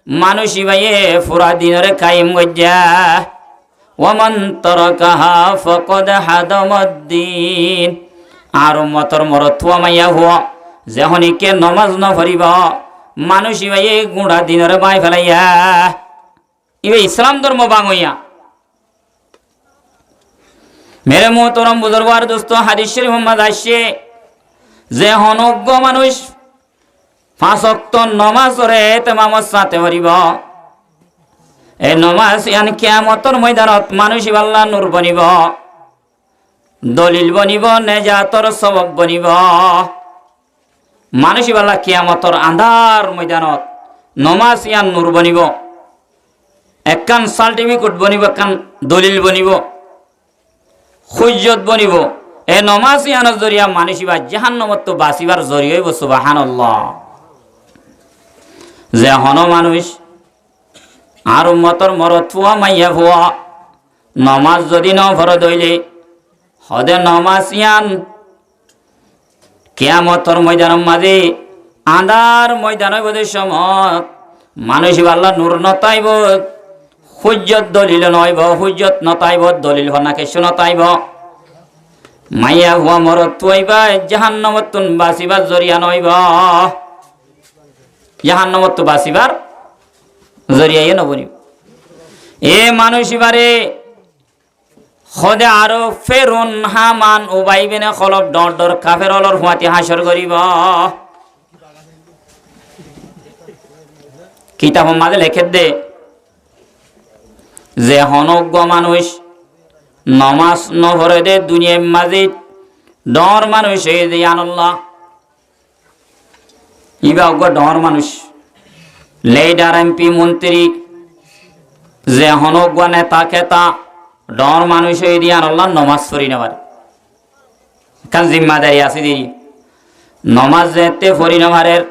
মানুষ ইবাইয়ে পুরা দিনরে কায়েম গজ্জা ওয়ামান তারাকাহা ফাকাদ হাদামাদ্দিন আর উম্মতর মরত ওয়ামাইয়া হুয়া যেহনিকে নমাজ ন পড়িব মানুষ ইবাইয়ে গুড়া দিনরে বাই ফেলাইয়া ইবে ইসলাম ধর্ম বাঙইয়া মেরে মোহতরম বুজুর্গার দোস্ত হাদিস শরীফ মোহাম্মদ আসছে যে অনজ্ঞ মানুষ 5 ওয়াক্ত নমাজ পড়ে তেমামত সাথে পড়িব এই নমাজ ইয়ান কিয়ামতের ময়দানত মানুষ আল্লাহ নূর বনিব দলিল বনিব নেজাতর সবব বনিব মানুষ আল্লাহ কিয়ামতের আন্ধার ময়দানত নমাজ ইয়ান নূর বনিব একখান সার্টিফিকেট বনিব একখান দলিল বনিব হুজ্জত বনিব এ নমাজ ইয়ানোর জরিয়া মানুষ বা জাহান্নামত বাঁচিবার জরিয়া হইব সুবহানাল্লাহ যে হন মানুষ আর উম্মতর মরত ফুয়া মাইয়া ফুয়া নমাজ যদি ন ফরদ হইলে হদে নমাজ ইয়ান কিয়ামতর ময়দানের মাঝে আন্ধার ময়দান হইব সময় মানুষ আল্লাহ নূর নতাইব হুজ্জত দলিল নইব হুজ্জত নতাইব দলিল হনাকে শুনতাইব মাইয়া হুয়া মরত তুইবা জাহান্নামত বাঁচিবার জরিয়া নইব জাহান্নামত বাঁচিবার জরিয়াই নবনিব এ মানুষ এবারে হদে আরো ফেরুন হামান উবাইবেনে খলব ডর ডর কাফের অলর হুয়াতি হাসর করিব কিতাব মাঝে লেখে দে যে অনজ্ঞ মানুষ নমাজ নহরে দে দুনিয়ার মাঝে ডর মানুষ হয়ে দে আনল্লাহ ইবা অজ্ঞ ডর মানুষ লেডার এমপি মন্ত্রী যে অনজ্ঞ নেতা খেতা ডর মানুষ হয়ে দিয়ে আনল্লাহ নমাজ পড়ি নেবার কারণ জিম্মাদারি আছে দিদি নমাজ যেতে পড়ি নেবারের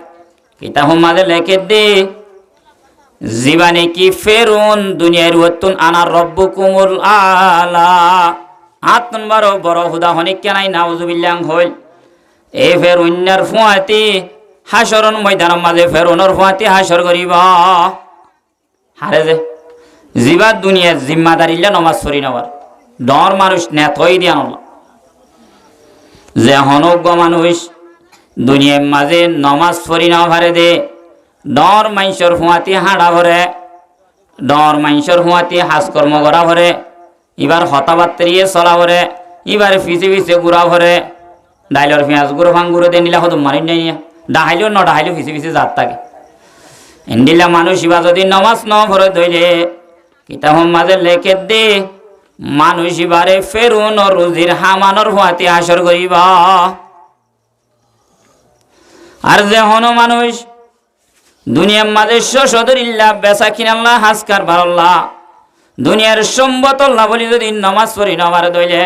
কিতাব মাঝে লেখে দে জীবানে কি ফেরুন দুনিয়ার ওয়াতুন আনার রব্বুকুমুল আলা আতন বারো বড় হুদা হনিক কেনাই নাউজুবিল্লাহ হইল এ ফেরুন্নার ফুয়াতি হাসরন ময়দানের মাঝে ফেরুনের ফুয়াতি হাসর করিব হারে যে জীবা দুনিয়ার জিম্মাদারিল্লা নমাজ পড়ি নেবার ডর মানুষ নেতই দিয়া নলা যে হনজ্ঞ মানুষ দুনিয়ার মাঝে নমাজ পড়ি না ভারে দে ডর মাইসর হুয়াতি হাঁড়া ভরে ডর মাইসর হুয়াতি হাজকর্ম করা ভরে এবার হতাবাত্তরিয়ে চলা ভরে এবার ফিসে ফিসে গুড়া ভরে ডাইলর পেঁয়াজ গুঁড়ো ভাঙ গুঁড়ো দিয়ে নিলা হতো মারি নাই ডাহাইলেও ন ডাহাইলেও ফিসে ফিসে যাত থাকে এন্ডিলা মানুষ এবার যদি নমাজ ন ভরে ধইলে কিতাব মাঝে লেখে দে মানুষ এবারে ফেরুন ও রুজির হামানোর হুয়াতি হাসর করিব আর যে হন মানুষ দুনিয়ার মাঝে সদরিল্লাহ বেচা কিনাল্লাহ হাজকার ভাল্লাহ দুনিয়ার সম্বতল্লাহ বলি যদি নমাজ পড়ি নবার দইলে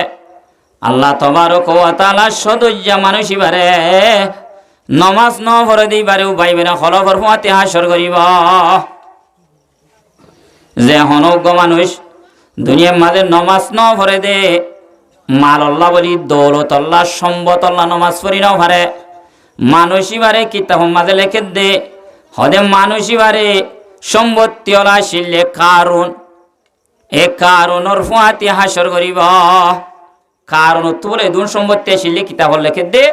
আল্লাহ তবারক ওয়া তাআলা সদজ্জা মানুষ ইবারে নমাজ ন পড়ে দিবারে উবাইবে না খলফর ফুয়াতে হাসর করিব যে হনজ্ঞ মানুষ দুনিয়ার মাঝে নমাজ ন পড়ে দে মাল আল্লাহ বলি দৌলত আল্লাহ সম্বত আল্লাহ নমাজ পড়ি ন পারে মানুষ ইবারে কিতাব মাঝে লেখে দে হদে মানুষ ইবারে সম্পত্তিওয়ালা শিলে কারণ এ কারণর ফুয়াতি হাসর করিব কারণ তোলে দুন সম্পত্তি শিলে কিতাব লেখে দে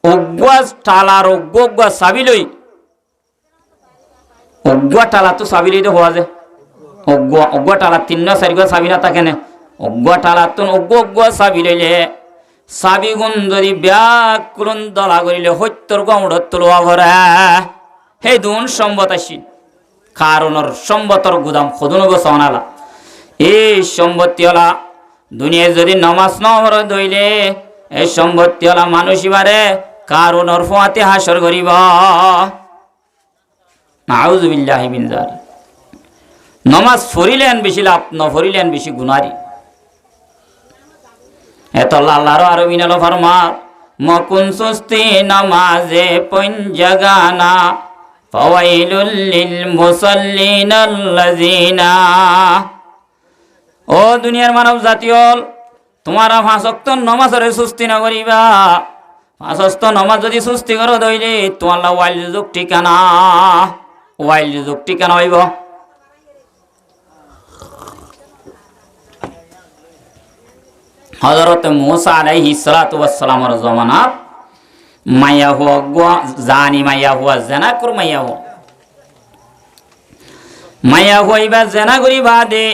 অজ্ঞা টালার অজ্ঞা চাবি লই অজ্ঞা টালা তো চাবি লই হওয়া যায় অজ্ঞা টালা 3-4 চাবি না থাকে না অজ্ঞা টালা তো অজ্ঞা চাবি লইলে চাবি গুণ যদি ব্যাকুলন দলা করিলে সত্যর গমড়ত তোলোয়া ভরা সেই দুন সম্বত আসি কারণর সম্বতর গুদাম সদুন বসাওনালা এই সম্পত্তিওয়ালা দুনিয়ায় যদি নমাজ নহর দইলে এই সম্পত্তিওয়ালা মানুষ ইবারে কারণর ফুয়াতে হাসর করিব নাউযু বিল্লাহি মিন যালিক নমাজ পড়িলেন বেশি লাভ ন পড়িলেন বেশি গুনারি এত আল্লাহর আর মিনাল ফরমা মকুন সুস্তি নামাজে পঞ্জাগানা ফাওয়াইলুল লিল মুসাল্লিন আল্লাযিনা। ও দুনিয়ার মানব জাতীয়, তোমারা 5 ওয়াক্ত নামাজের সুস্তি না করিবা। 5 ওয়াক্ত নামাজ যদি সুস্তি করো দইলে তোমার ওয়াইল যুগ ঠিকানা, ওয়াইল যুগ ঠিকানা হইব। হযরত মূসা আলাইহিস সালাতু ওয়াস সালামের জামানা মাইয়া হুয়া জানি মাইয়া হুয়া জানা কর মাইয়া হুয়া মাইয়া হইবা জানা করিবা দে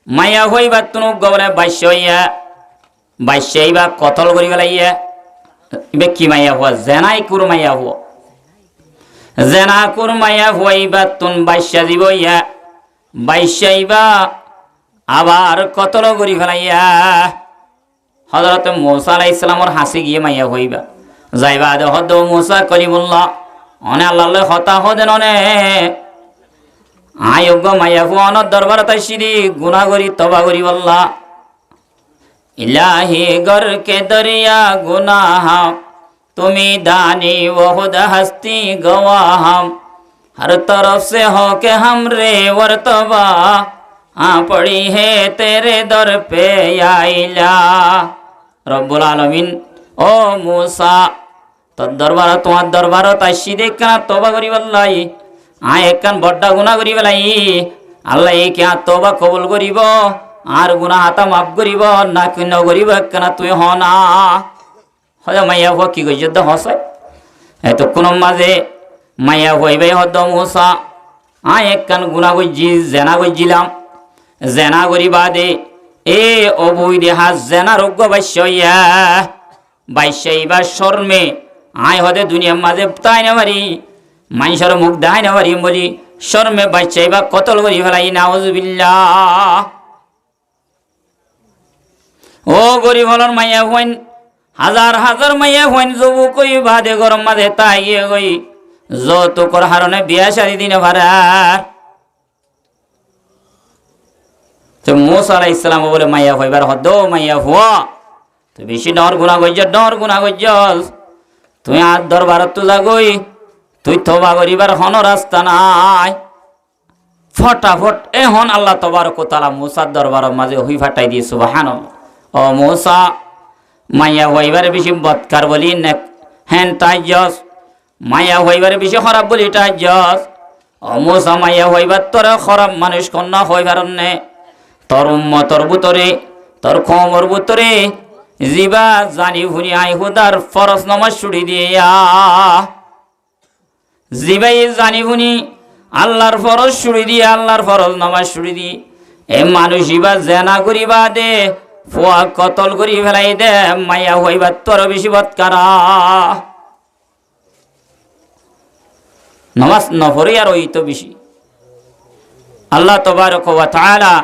মাইয়া হইবা তুনু গবরে বাইশাইবা কতল করি গলাইয়া ইবে কি মাইয়া হুয়া জানাই কুর মাইয়া হুয়া জানা কুর মাইয়া হইবা তুন বাইশা দিবইয়া বাইশাইবা আবার কতল করি ফেলাইয়া। হযরত মূসা আলাইহিস সালামের হাসি গিয়ে মাইয়া হইবা যাইবা দে হদ মূসা কলিমুল্লাহ অনে আল্লাহ হতা হদেন অনে আয়োগ্য মাইয়া হুয়ান দরবার তাইসিদি গুনাহ করি তওবা করি বল্লা ইলাহি গর কে দরিয়া গুনাহ তুমি দানি ও খুদ হস্তি গवाह हर तरफ से हो के हमरे वर्तबा पड़ी है तेरे दर पे या इला। रब्बुल आलमीन ओ मूसा তোর দরবার তোমার দরবার তাইসি দেখনা তওবা করি বল্লাই একখান বড়টা গুনাহ করি বলাই আল্লাহ এই কে তওবা কবুল করিব আর গুনাহ হাতা মাফ করিব না কিন করিব কেনা তুই হ না হয় মাইয়া হুয়া কি কইছ তো হসে এত কোন মাঝে মাইয়া হইবে হদ মূসা একখান গুনাহ কইজি জেনা কইছিলাম জেনা করি বাদে এ অবুই দেহা জেনা রোগ্য বাইশইয়া বাইশাইবা শর্মে হদে দুনিয়ার মাঝে তাই না মারি মানুষের মুখ দেখাই না পারি বলি শর্মে বাইচাইবা কতল করি ফেলাই নাউজুবিল্লাহ। ও গরিব হলর মাইয়া হইন হাজার হাজার মাইয়া হইন যবু কই বাদে গরম মাঝে তাই গিয়ে গই যৌতুকর হারণে বিয়া সারি দিনে ভাড়ার তো মূসা আলাইহিস সালাম বলে মাইয়া হইবার হদ মাইয়া হুয়া তুই বেশি ডর গুনাহ কইছ তুই আর দরবারত তো যাগই তুই তওবা করিবার হন রাস্তা নাই ফটাফট এখন আল্লাহ তাবারক ওয়া তাআলা মূসার দরবারের মাঝে হই ফাটাই দিয়ে সুবহানাল্লাহ। ও মূসা মাইয়া হইবার বেশি বদকার বলি না হেন তাইজস মাইয়া হইবার বেশি খারাপ বলি তাইজস। ও মূসা মাইয়া হইবার তোরা খারাপ মানুষ কন্যা হইবার নে তোর উম্মতর ভিতরে তোর কওমের ভিতরে জিবা জানি ভুনি আই হুদার ফরজ নামাজ ছুড়ি দিয়া জিবাই জানি ভুনি আল্লাহর ফরজ ছুড়ি দিয়ে আল্লাহর ফরজ নামাজ ছুড়ি দি এ মানুষ ইবা জেনা করিবা দে ফুয়া কতল করি ফেলাই দে মাইয়া হইবা তোর বেশি বদকারা নামাজ নফরি আর ওই তো বেশি আল্লাহ তাবারক ওয়া তাআলা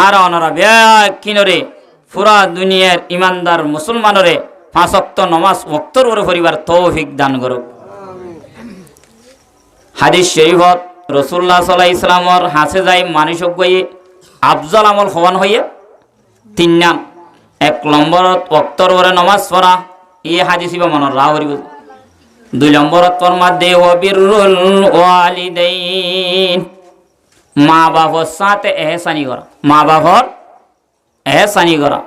আর অনরা কিনরে পুরা দুনিয়ার ইমানদার মুসলমানরে 5 ওয়াক্ত নামাজ ওয়াক্তর ওরে পরিবার তৌফিক দান করুক। হাদিস শরীফত রাসূলুল্লাহ সাল্লাল্লাহু আলাইহি সাল্লামর হাসে যাই মানুষক গই আফজল আমল হওয়ান হইয়ে 3 নাম 1 নম্বরত ওয়াক্তর ওরে নামাজ পড়া এই হাদিসিবা মনের রাহরি 2 নম্বরত তোর মধ্যে ওয়াবিরুল ওয়ালিদাইন মা বাবার সাথে এহসানি করা মা বাবার এহসানি করা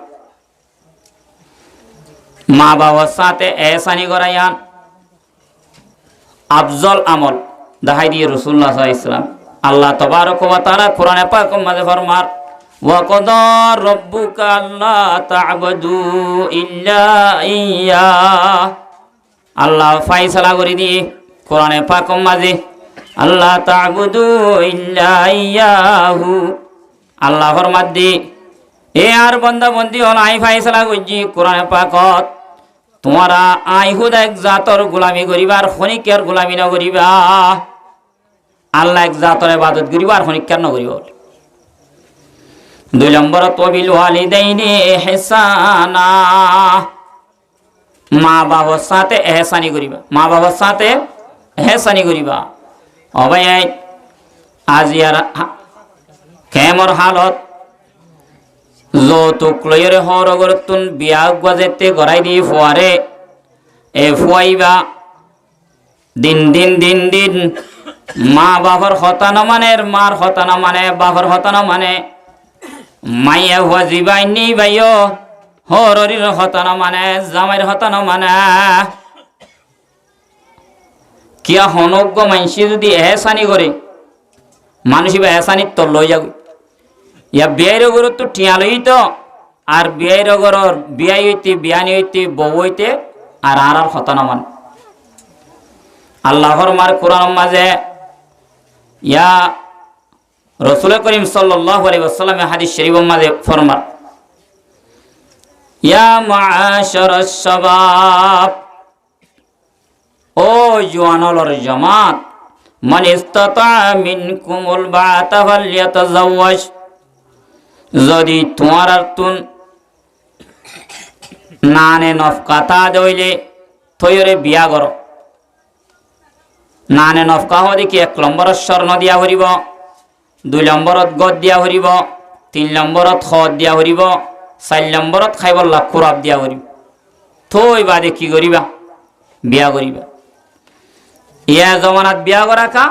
মা বাবার সাথে এহসানি করা ইয়ান আফজল আমল দাহাই দিয়ে রাসূলুল্লাহ সাল্লাল্লাহু আলাইহি ওয়াসাল্লাম আল্লাহ তাবারক ওয়া তাআলা কোরআনে পাক মাঝে ফরমার ওয়া কাদা রাব্বুকা আল্লা তা'বুদু ইল্লা ইয়্যা আল্লাহ ফায়সালা করে দিয়ে কোরআনে পাক মাঝে আল্লাহ তা'বুদু ইল্লা ইয়্যাহু আল্লাহ ফরমাদ দি এ আর বান্দা বন্দি হল আই ফায়সালা করছি কোরআনে পাকত তোমারা আইহুদ এক জাতর গোলামি করিবার খনিকের গোলামি না করিবা আল্লাহ এক জাতর ইবাদত করিবা আর খনিকের না করিবা। 2 নম্বর তবিল ওয়ালিদাইনি ইহসানা মা বাবার সাথে এহসানি করিবা মা বাবার সাথে এহসানি করিবা। অবাই আজ ইয়ার কেমর হালত যৌতুক লইরে হরগরতুন বিয়া গজেতে গড়াই দিয়ে ফুয়ারে এ ফুয়াইবা দিন দিন মা বাবার হতা না মানে, মার হতা না মানে, বাবার হতা না মানে, মাইয়া হুয়া জিবাই নি বাইও হরির হতা না মানে, জামাইয়ের হতা না মানে। কিয়া হনজ্ঞ মানসি যদি এহসানি করে মানুষ বা এহসানির তল লই যাবে। ইয়া বিয়াইর গরু তো টিয়া লই তো, আর বিয়াইর গরর বিয়াই হইতে বিয়ানি হইতে বউ হইতে আর আর হতা না মানে। আল্লাহর মার কোরআন মাঝে ইয়া রাসূল করিম সাল্লাল্লাহু আলাইহি ওয়াসাল্লাম হাদিস শরীফের মাঝে ফরমান, ইয়া মাআশারাস শাবাব, ও জওয়ানলর জামাত, মান ইসতাতা মিনকুমুল বাতা ফালইয়াতাজাওয়াজ, যদি তোমার আর তুন নানে নফকাতা দইলে থইরে বিয়া করো। নানে নফকা হদি কি 1 নম্বরত স্বর্ণ দিয়া হরিব, 2 নম্বরত গদ দিয়া হরিব, 3 নম্বরত খদ দিয়া হরিব, 4 নম্বরত খাইবার লাখ খুরাব দিয়া হরিব। থই বাদে কি করিবা? বিয়া করিবা। ইয়া জমানাত বিয়া করা কা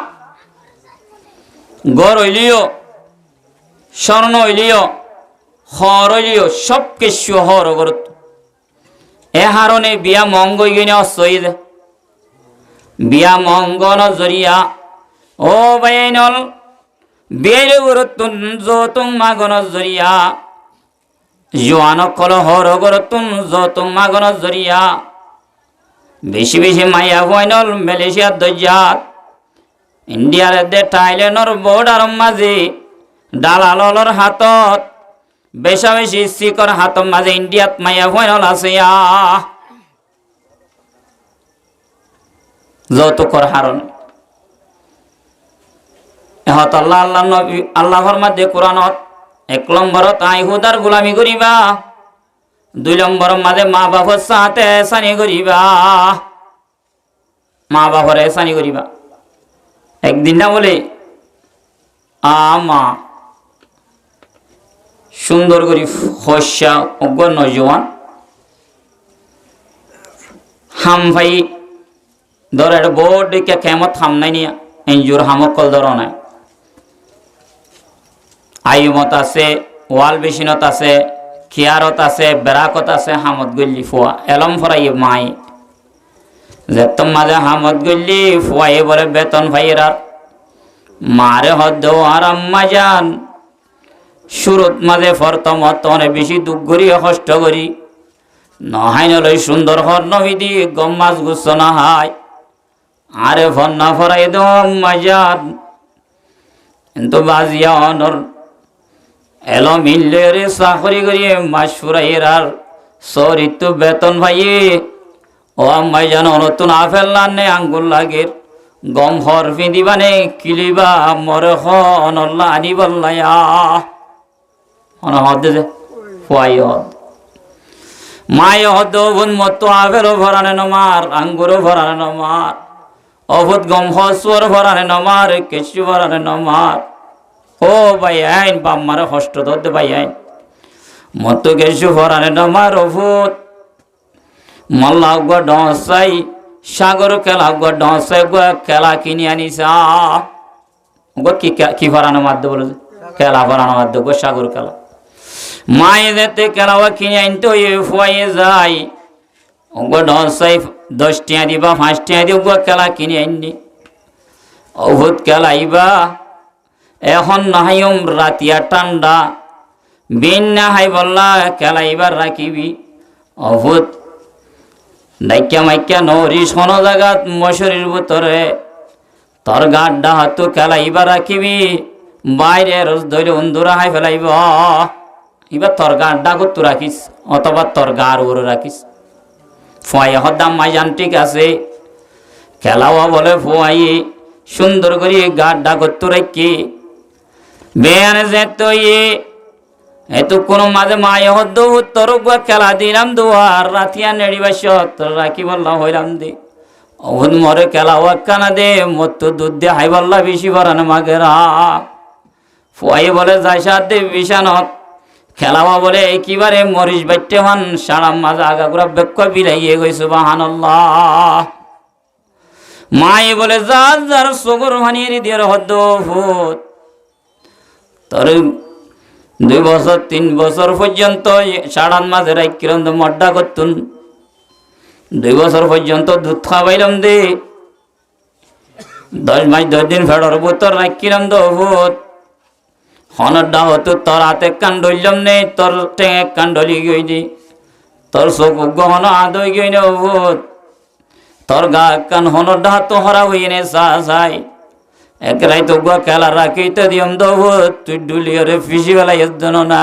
গড় হইলিও, স্বর্ণ হইলিও, হর হইলিও, সব কিছু হর গরত এ হারণে বিয়া মঙ্গ গিনে অসই দে। বিয়া মঙ্গন জরিয়া ও বাইনল বিয়ের গরতুন যতুং মাগন জরিয়া, জোয়ান কল হর গরতুন যতুং মাগন জরিয়া, বেশি বেশি মাইয়া হইনল মালয়েশিয়ার দজ্জাত, ইন্ডিয়ার দে থাইল্যান্ডর বর্ডার মাঝে দালালর হাতত, বেশা বেশি শিকর হাত মাঝে ইন্ডিয়াত মাইয়া হইনল আছে যৌতুকর হারণ। এহত আল্লাহ আল্লাহ নবী আল্লাহর মধ্যে কোরআনত 1 নম্বরত আইহুদার গোলামি করিবা, 2 নম্বর মাঝে মা বাবার সাথে এহসানি করিবা, মা বাবার এহসানি করিবা। একদিন না বলে আমা সুন্দর করি হস্যা অজ্ঞ নজওয়ান হাম ভাই ধর একটা বোর্ড দেখে কেমত হাম নাই নিয়া এনজোর হামকল ধর নাই, আয়ুমত আছে, ওয়াল বেসিনত আছে, খিয়ারত আছে, বেড়াকত আছে, হামত গল্লি ফুয়া এলম ফরাই মাই যেত মাঝে হামত গল্লি ফুয়াই বলে বেতন ভাইয়েরার মারে হদ আর আম্মা যান সুরত মাঝে ফরতমত অনেক বেশি দুঃখ করি কষ্ট করি নহাই নলই সুন্দর হর নহিদি গম মাছ গুচ্ছ না হাই আরে ফন্না ফরাই দো আম্মা যান কিন্তু বাজিয়া অনর এলো মিললে রে চাকরি করিয়ে মাছ ফুরাইয়ের আর চরিত্র বেতন ভাইয়ে ও আম্মাই জানো নতুন আফেল নে আঙ্গুল লাগের গম হর ফিদিবানে কিলিবা মরে হনল্লা আনি বল্লায়া হন হদ যে ফুয়াই হদ মায় হদ বোন মতো আফেলও ভরানে নমার আঙ্গুরও ভরানে নমার অভুত গম হসর ভরানে নমার কেঁচু ভরানে নমার ও ভাই আইন বাম্মারে কষ্ট ধরতে ভাই আইন মতো কেঁচু ভরানে নমার অভুত মল্লা গো ডসাই সাগর খেলা গো ডসাই গো খেলা কিনে আনিসা গো কি ভরানো মাধ্য বলে খেলা ভরানো মাধ্য গো সাগর খেলা মায়ে যেতে খেলাওয়া কিনে আনতে ফুয়াইয়ে যাই গো ডসাই 10 টাকা দিবা 5 টাকা দিব গো খেলা কিনে আননি অভূত খেলাইবা এখন নাহাইম রাতিয়া ঠান্ডা বিন না হাই বললা খেলাইবার রাখিবি অভূত নাইকা মাইকা নরি সোন জাগাত মশরির ভিতরে তোর গাড্ডা হাতু খেলাইবার রাখিবি বাইরে রোজ ধরে অন্ধুরা হাই ফেলাইব এবার তোর গাড্ডা করতু রাখিস অথবা তোর গার ওর রাখিস ফুয়াই হদাম মাই জান ঠিক আছে খেলাওয়া বলে ফুয়াই সুন্দর করে গাড্ডা করতু রাখি বেয়ানে যে তো এত কোন মাঝে মায়ে হদ্দ তোর খেলা দিলাম দুয়ার রাতিয়া নেড়িবাস রাখি বললাম হইলাম দে অভুত মরে খেলা ওয়াক্কানা দে মত দুধ দিয়ে হাই বললা বেশি ভরানো মাগেরা ফুয়াই বলে যাই সার দে বিছানত খেলাওয়া বলে একেবারে মরিচ বাইটে হন সারাম মাঝে আগাগুড়া বেক্ষ বিলাইয়ে গেছে বাহান্লাহ মাই বলে যার যার চকুর ভানিয়ে দিয়ে হদ্দ ভূত তোর 2 বছর 3 বছর পর্যন্ত সাড়ান মাঝে রাখিলাম তো মড্ডা করতুন 2 বছর পর্যন্ত দুধ খাওয়াইলাম দে 10 মাস 10 দিন ফেড়র বোতর রাখিলাম তো ভূত হনডা হতো তোর হাতে কান ডইলাম নেই তোর টেঙে কান ডলি গই দি তোর চকু গহন আদই গই নে ভূত তোর গা কান হনডা তো হরা হইনে চাই এক রাই তো গা খেলা রাখিতে দিয়ম তো ভূত তুই ডুলিয়রে ফিসি বেলাই এজন না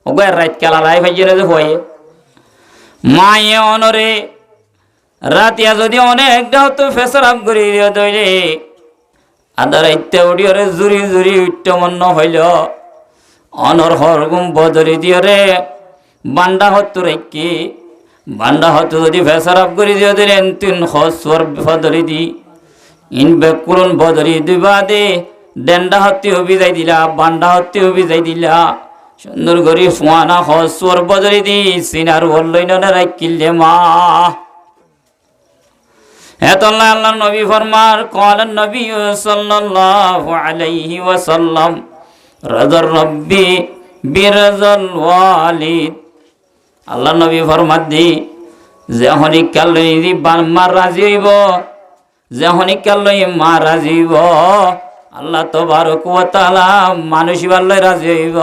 ও গা রাত খেলা লাই ভাইয়ে যে হয়ে মায়ে অনরে রাতিয়া যদি অনেকটা তো ফেসরাপ করি দিও তৈরে আদার ইত্যা উড়িয়রে জুরি জুরি উচ্চমন্ন হইল অনর হরগুম বদরি দিয়রে বান্ডা হতো রেখি বান্ডা হতো যদি ফেসরাপ করি দিও দিলেন 3 হস্বর বদরি দি ইন বেকুলন বদরি দিবা দে ডেন্ডা হতে অভিযাই দিলা বান্ডা হতে অভিযাই দিলা সুন্দর করি ফুয়ানা হস্বর বদরি দি সিনার বললই না রাখিলে মা এতল্লাহ আল্লাহ নবী ফরমার ক্বালান নবী সাল্লাল্লাহু আলাইহি ওয়াসাল্লাম রাদার রাব্বি বিরাজাল ওয়ালিদ আল্লাহ নবী ফরমাত দি যেহনি কালই মা রাজি হইব যেহনি কালই মা রাজি হইব আল্লাহ তাবারক ওয়া তাআলা মানুষ বাল্লাই রাজি হইব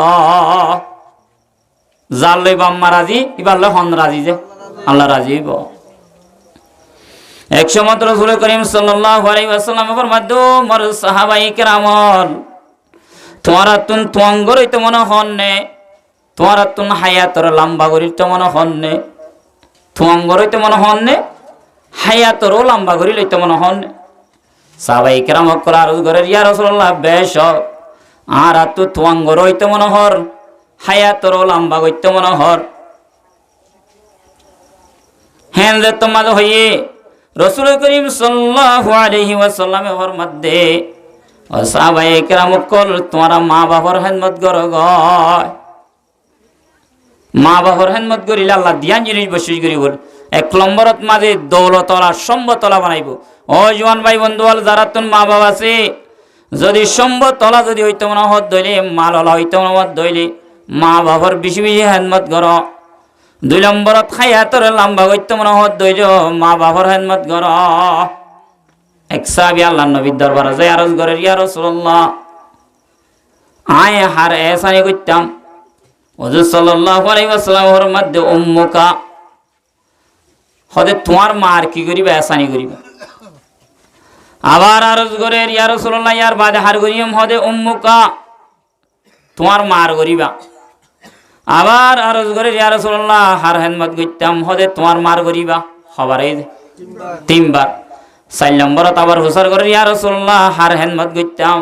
জাল্লাই বাম্মা রাজি ইবাল্লাই হন রাজি যে আল্লাহ রাজি হইব একশো মাত্র রাসূল করিম সাল্লাল্লাহু আলাইহি ওয়াসাল্লাম ফরমাদ মোর সাহাবায়ে কেরামল তোমারা তুন তুঙ্গর হইতে মনে হননে তোমারা তুন হায়াতর লম্বা করিতে মনে হননে তুঙ্গর হইতে মনে হননে হায়াতর লম্বা করি লইতে মনে হননে সাহাবায়ে কেরাম কল আরজ করে ইয়া রাসূলুল্লাহ বেশ আর তো তুঙ্গর হইতে মনে হর হায়াতর লম্বা কইতে মনে হর হেন যে তোমাদ হইয়ে রাসূল করিম সাল্লাল্লাহু আলাইহি ওয়াসাল্লামে ফরমাত দে ও সাহাবায়ে কেরাম কল তোমারা মা বাবার খেদমত করো গ মা বাবার খেদমত করিলে আল্লাহ দিয়ান জিনিস বসিস করি বল 1 নম্বরত মাঝে দৌলতলা সম্পদতলা বানাইব ও জওয়ান ভাই বন্ধু হল যারা তোর মা বাবা আছে যদি সম্পদতলা যদি হইতে মনে হত দইলে মাললা হইতে মনে হত দইলে মা বাবার বেশি বেশি খেদমত করো 2 নম্বরত হায়াতর লম্বা করতে মনে হত দইল মা বাবার খেদমত কর এক সাহাবী আল্লাহর নবীর দরবারে যায় আরজ করে ইয়া রাসূলুল্লাহ আয় হার এসানি করতাম হুজুর সাল্লাল্লাহু আলাইহি ওয়াসাল্লামের মধ্যে উম্মুকা হদে তোমার মার কি করিবা এসানি করিবা আবার আরজ করে ইয়া রাসূলুল্লাহ ইয়ার বাদে হার করিম হদে উম্মুকা তোমার মার করিবা আবার আরজ করে ইয়া রাসূলুল্লাহ হার খেদমত করতাম হদে তোমার মার করিবা খবর এই 3 বার 4 নম্বরত আবার হুসার করে ইয়া রাসূলুল্লাহ হার খেদমত করতাম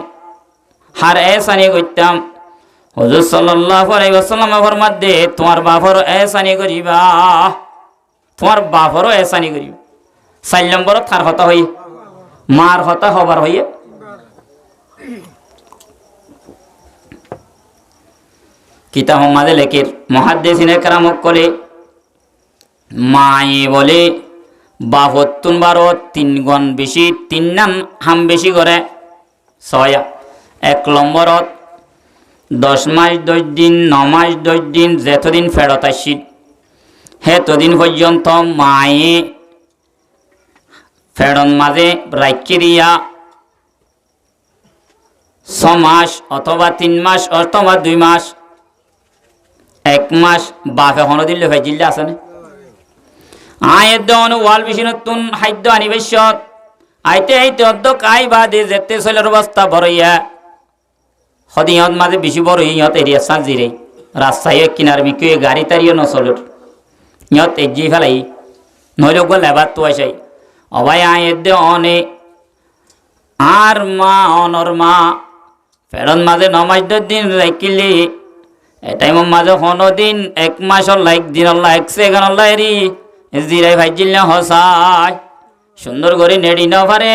হার এসানি করতাম হুজুর সাল্লাল্লাহু আলাইহি ওয়াসাল্লাম ফরমাত দে তোমার বাপর এসানি করিবা তোমার বাপরও এসানি করিবা 4 নম্বরত কার কথা হই মার কথা খবর হইয়ে কিতাব মাঝে লেখের মুহাদ্দিসিনে কেরাম কলে মায়ে বলে বাপতুন বারো 3 গুণ বেশি 3 নাম হাম বেশি করে 6 1 নম্বরত 10 মাস 10 দিন 9 মাস 10 দিন যতদিন ফেরত আসিল হেতদিন পর্যন্ত মায়ে ফেরন মাঝে রাখি দিয়া 6 মাস অথবা 3 মাস অথবা 2 মাস 1 মাস বাপে হন দিলে ভাই জিল্লা আছে না আয়ের দন ওয়াল বেশি নতুন খাদ্য আনিবেশত আইতে আইতে অর্ধক আই বাদে যেতে চলের অবস্থা বড়ইয়া সদিয়ত মাঝে বেশি বড় ইয়ত এরিয়া সাজিরে রাস্তায় কিনার মিকে গাড়ি তারিও নচলত ইয়ত এজি ফেলাই নইলে গো লেবার তো আসাই অবাই আয়ের দে অনে আর মা অনর মা ফেরন মাঝে 9 মাস 10 দিন রাখিলে এটাই মাঝে 15 দিন 1 মাস লাইক দিন আল্লাহ 1 সেকেন্ড আল্লাহ এরি জিরাই ভাইজিল না হসাই সুন্দর করে নেড়ি নাও পারে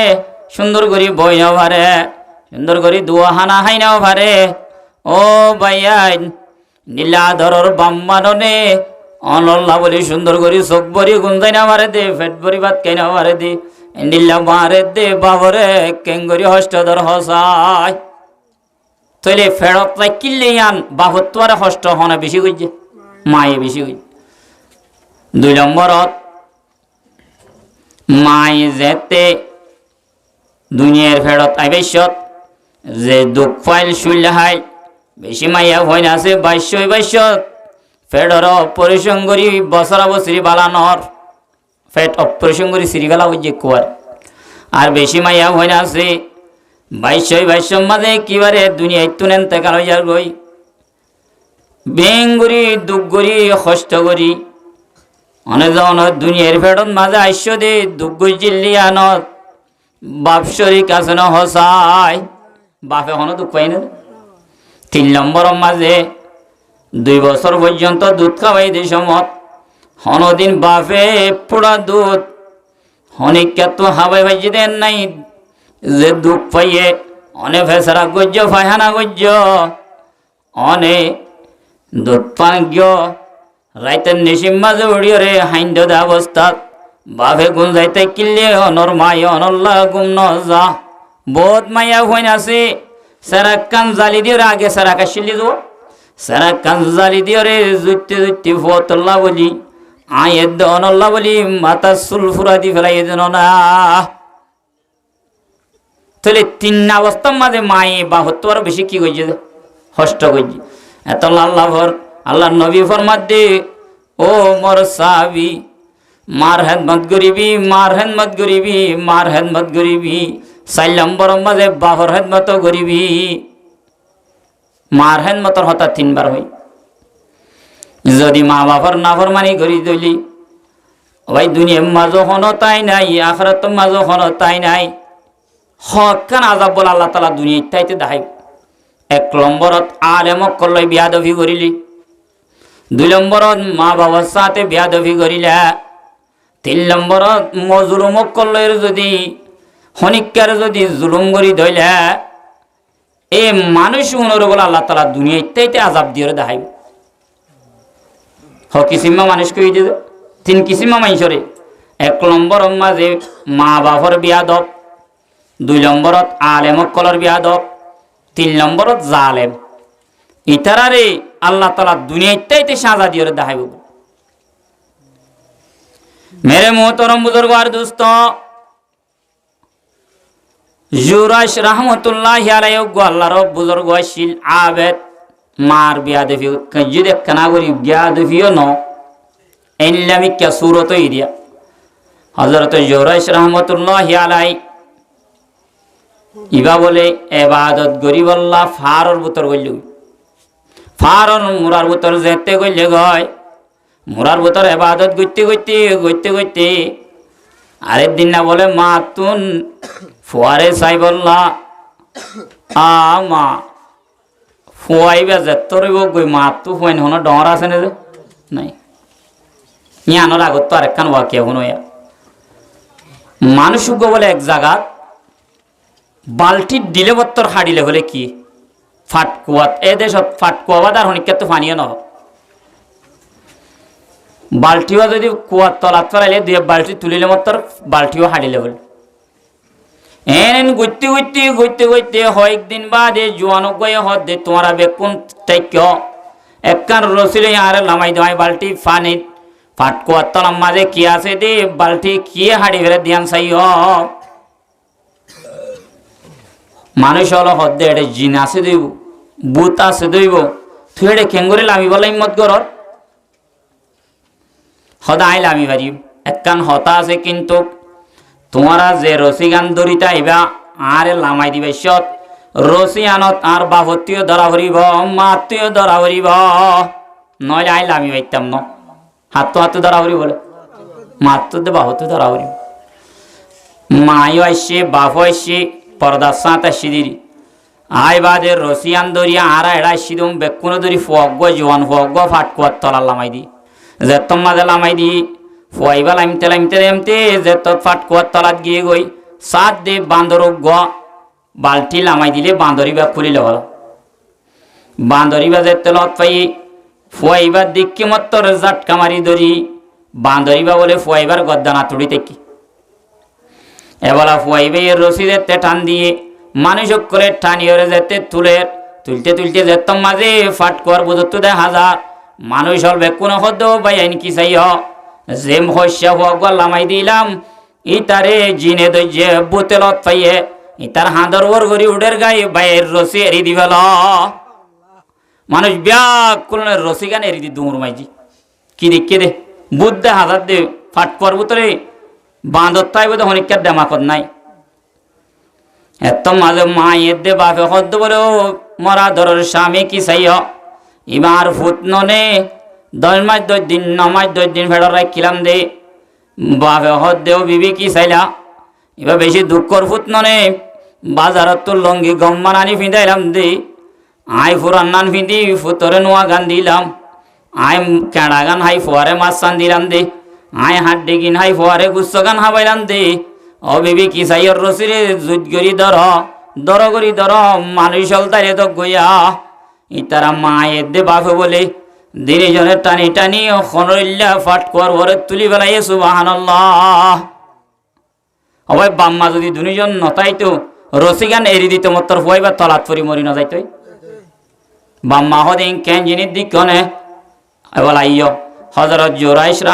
সুন্দর করে বই নাও পারে সুন্দর করে দুয়া হানা হাই নাও পারে ও ভাইয়াই নীলাধরর বাম্মাননে অনল্লা বলি সুন্দর করি চোখ ভরি গুঞ্জাই না মারে দে পেট ভরি ভাত খাই না মারে দে এন্ডিল্লা মারে দে বাবরে কেঙ্গরি হস্তধর হসাই তইলে ফেরত তাই কিল্লে আন বাবর তোয়ারে হস্ত হনে বেশি গইছে মায়ে বেশি গইছে 2 নম্বরত মায়ে যেতে দুনিয়ার ফেরত আইবেশত যে দুঃখ ফাইল শুইলাহাই বেশি মাইয়া হইন আছে 22 ফেডর অপারেশন করি বছরা বছরি বালানর ফেট অপারেশন করি সিরিগালা হইছে কুয়ার আর বেশি মাইয়া হইন আছে 22 মাঝে কিবারে দুনিয়ায় তুনেন তেকাল হইয়ার গই বেঙ্গুরি দুঃখ করি কষ্ট করি অনেকজন দুনিয়ার ফেরত মাঝে আইস দে দুঃখ জিল্লিয়ানত বাপ শরীর কাছে না হসাই বাপে হনো দুঃখ পাই না 3 নম্বর মাঝে 2 বছর পর্যন্ত দুধ খাওয়াই দে সমত হনদিন বাপে পোড়া দুধ হনিকা তো হাওয়াই ভাইজি দেন নাই যে দুঃখ পাইয়ে অনে ফেসরা গজ্য ফাইহানা গজ্য অনে দুধ পান গিয় রাইতের নিশিম মাঝে উড়িয়ে রে হাইন্দ অবস্থাত বাপে গুণ যাইতে কিল্লে অনর মাই অনল্লা গুম ন যা বহুত মাইয়া হইন আছে সারা কান জালি দিয়ে আগে সারা কাশিলি যাব সারা কান জালি দিয়ে রে জুইতে জুইতে ফতল্লা বলি আয়ের অনল্লা বলি মাথা সুলফুরা দি ফেলাই যেন না তাহলে 3 অবস্থার মাঝে মায়ে বা হতো আরো বেশি কি কইছে হষ্ট কইছে এত আল্লাহ ভর আল্লাহ নবী ফরমাত দে ও মোর সাহাবী মার হেদমত গরিবি মার হেদমত গরিবি মার হেদমত গরিবি 4 নম্বর মাঝে বাহর হেদমত গরিবি মার হেদমতর হতা 3 বার হই যদি মা বাবার নাফরমানি করি দইলি ভাই দুনিয়ার মাঝে হনো তাই নাই আখিরাত মাঝে হনো তাই নাই হকান আযাব বল আল্লাহ তাআলা দুনিয়ায় তাইতে দেখাই 1 নম্বরত আলেমক কল্লাই বিয়াদবি করিলি 2 নম্বরত মা বাবার সাথে বিয়াদবি করিলা 3 নম্বরত মজলুমক কল্লের যদি হনিকার যদি জুলুম করি দইলা এ মানুষ উনর বলে আল্লাহ তাআলা দুনিয়ায় তাইতে আযাব দিয়ে দেখাই হ কিসিমা মানুষ কই দে 3 কিসিমা মানুষরে 1 নম্বর মাঝে মা বাবার বিয়াদব 2 নম্বরত আলেমক কলর বিয়াদব 3 নম্বরত জালেম ইতারারে আল্লাহ তাআলা দুনিয়ায় তাইতে সাজা দিয়ে দেখাইব मेरे मोहतरम बुजुर्गार दोस्तों जुराश रहमतुल्लाहि अलैहि अल्लाहर बुजुर्ग ছিল আবেদ মার বিয়াদফি যদি কানাগরি বিয়াদফিও ন এনলামি কে সূরত ইরিয়া হযরত জুরাশ রহমতুল্লাহি আলাইহি ইবা বলে ইবাদত গরিব আল্লাহ ফারর বুতর গইল ফারর মুরার বুতর যেতে গইলে গয় মুরার বুতর ইবাদত গইতে আরেক দিন না বলে মা তুন ফুয়ারে চাই বললা মা ফুয়াইবা যেতরে গই মা তু ফুয়াইন হন ডর আছে না নাই ইয়ানোর আগত তো আরেকখান ওয়াকিয়া হনো মানুষ বলে এক জায়গা বালতি দিলে বত্তর হাড়িলে হলে কি ফাটকুয়াত এ দেশত ফাটকুয়াবাদ আর হনিকে তো পানিও নহ বালতিও যদি কুয়ার তলাত ফেলাইলে 2 বালতি তুলিলে মত্তর বালতিও হাড়িলে হল এন গইতে হয় একদিন বাদে জোয়ানো গয়ে হদ দে তোমারা বেকুন তাইক একখান রসিলে আরে লামাই দেওয়াই বালতি পানি ফাটকুয়ার তলার মাঝে কি আছে দে বালতি কি হাড়ি ফেলে দিয়ান চাই মানুষ হলো হদ্দে এটা জিন আছে দইব ভূত আছে দইব তুই এটা কেঙ্গরে লামি বলা হিম্মত করর সদাই লামি পারি একখান হতা আছে কিন্তু তোমারা যে রসি গান দরিতা আইবা আরে লামাই দিবা সত রসি আনত আর বাপত্তিও ধরা ভরিব মাত্তিও ধরা ভরিব নইলে আই লামি পাইতাম ন হাত ধরা ভরি বলে মাত্র দে বাপত্তিও ধরা ভরিব মায়ও আসছে বাপও আসছে পর্দার সাঁত আসছি দিদি আই বাদে রসিয়ান দরিয়া আরা এড়া সিদম বেকুনো দরি ফগ জোয়ান ফগ ফাটকুয়ার তলার লামাই দি যেতম মাঝে লামাই দি ফুয়াইবা লামতে এমতে যেত ফাটকুয়ার তলাত গিয়ে গই সাত দে বান্দর বালতি লামাই দিলে বান্দরিবা খুলিলে হল বান্দরিবা যেতে লত পাই ফুয়াইবার দিককে মত্তর জাটকা মারি ধরি বাঁধরিবা বলে ফুয়াইবার গদ্দানা তুড়ি থেকে এবেলা ফুয়াইবে এর রশিদের টান দিয়ে মানুষ করে টানিয়ে যেতে তুলতে যেতাম মাঝে ফাট কর বুঝতো দেয় হাজার মানুষ হলবে কোনো হদ ভাই আইন কি চাই যে হস্যা হওয়া গল্লামাই দিলাম ইতারে জিনে দইজে বোতলত পাইয়ে ইতার হাঁদর ওর গড়ি উডের গায়ে বাইয়ের রসি এরি দিবেল মানুষ ব্যাগ করলেন রসি গান এরি দি দুমুর মাইজি কি দেখে দে বুদ্ধে হাজার দে ফাট কর বোতলে বাঁধর তাই বোধ অনেকের দেমাকত নাই এত মাঝে মায়ের দে বাপে হদ্দ বলে মরা ধরের স্বামী কি চাই ইমার ফুট ননে 10 মাস 10 দিন 9 মাস 10 দিন ফেড়র রাখিলাম দে বাপে হদ্দেও বিবি কি চাইলা এবার বেশি দুঃখর ফুট ননে বাজারত তো লঙ্গি গম্মান আনি ফিঁদাইলাম দে আই ফুরান নান ফিঁদি ফুতরে নোয়া গান দিলাম আই কেড়া গান হাই ফোয়ারে মাছ চান দিলাম দে আই হাড্ডি কিন হাই ফোয়ারে গুচ্ছ গান হাবাইলাম দে ও বিবি কি চাইর রসিরে জুত গরি দর গরি দর মানুষ তাইরে তো গইয়া ইতারা মায়ের দে বাপে বলে দিনে জনের টানি টানি খনরিল্লা ফাট কর ঘরে তুলি বেলাইয়ে সুবহানাল্লাহ অবাই বাম্মা যদি দুনিজন নতাইতো রসিগান এরি দিত মত্তর ফুয়াইবা তলাত ফরি মরি না যাইতো বাম্মা হদিন কেন জিনিস দিক কনে বলা ইয় হজরত জোরাইশরা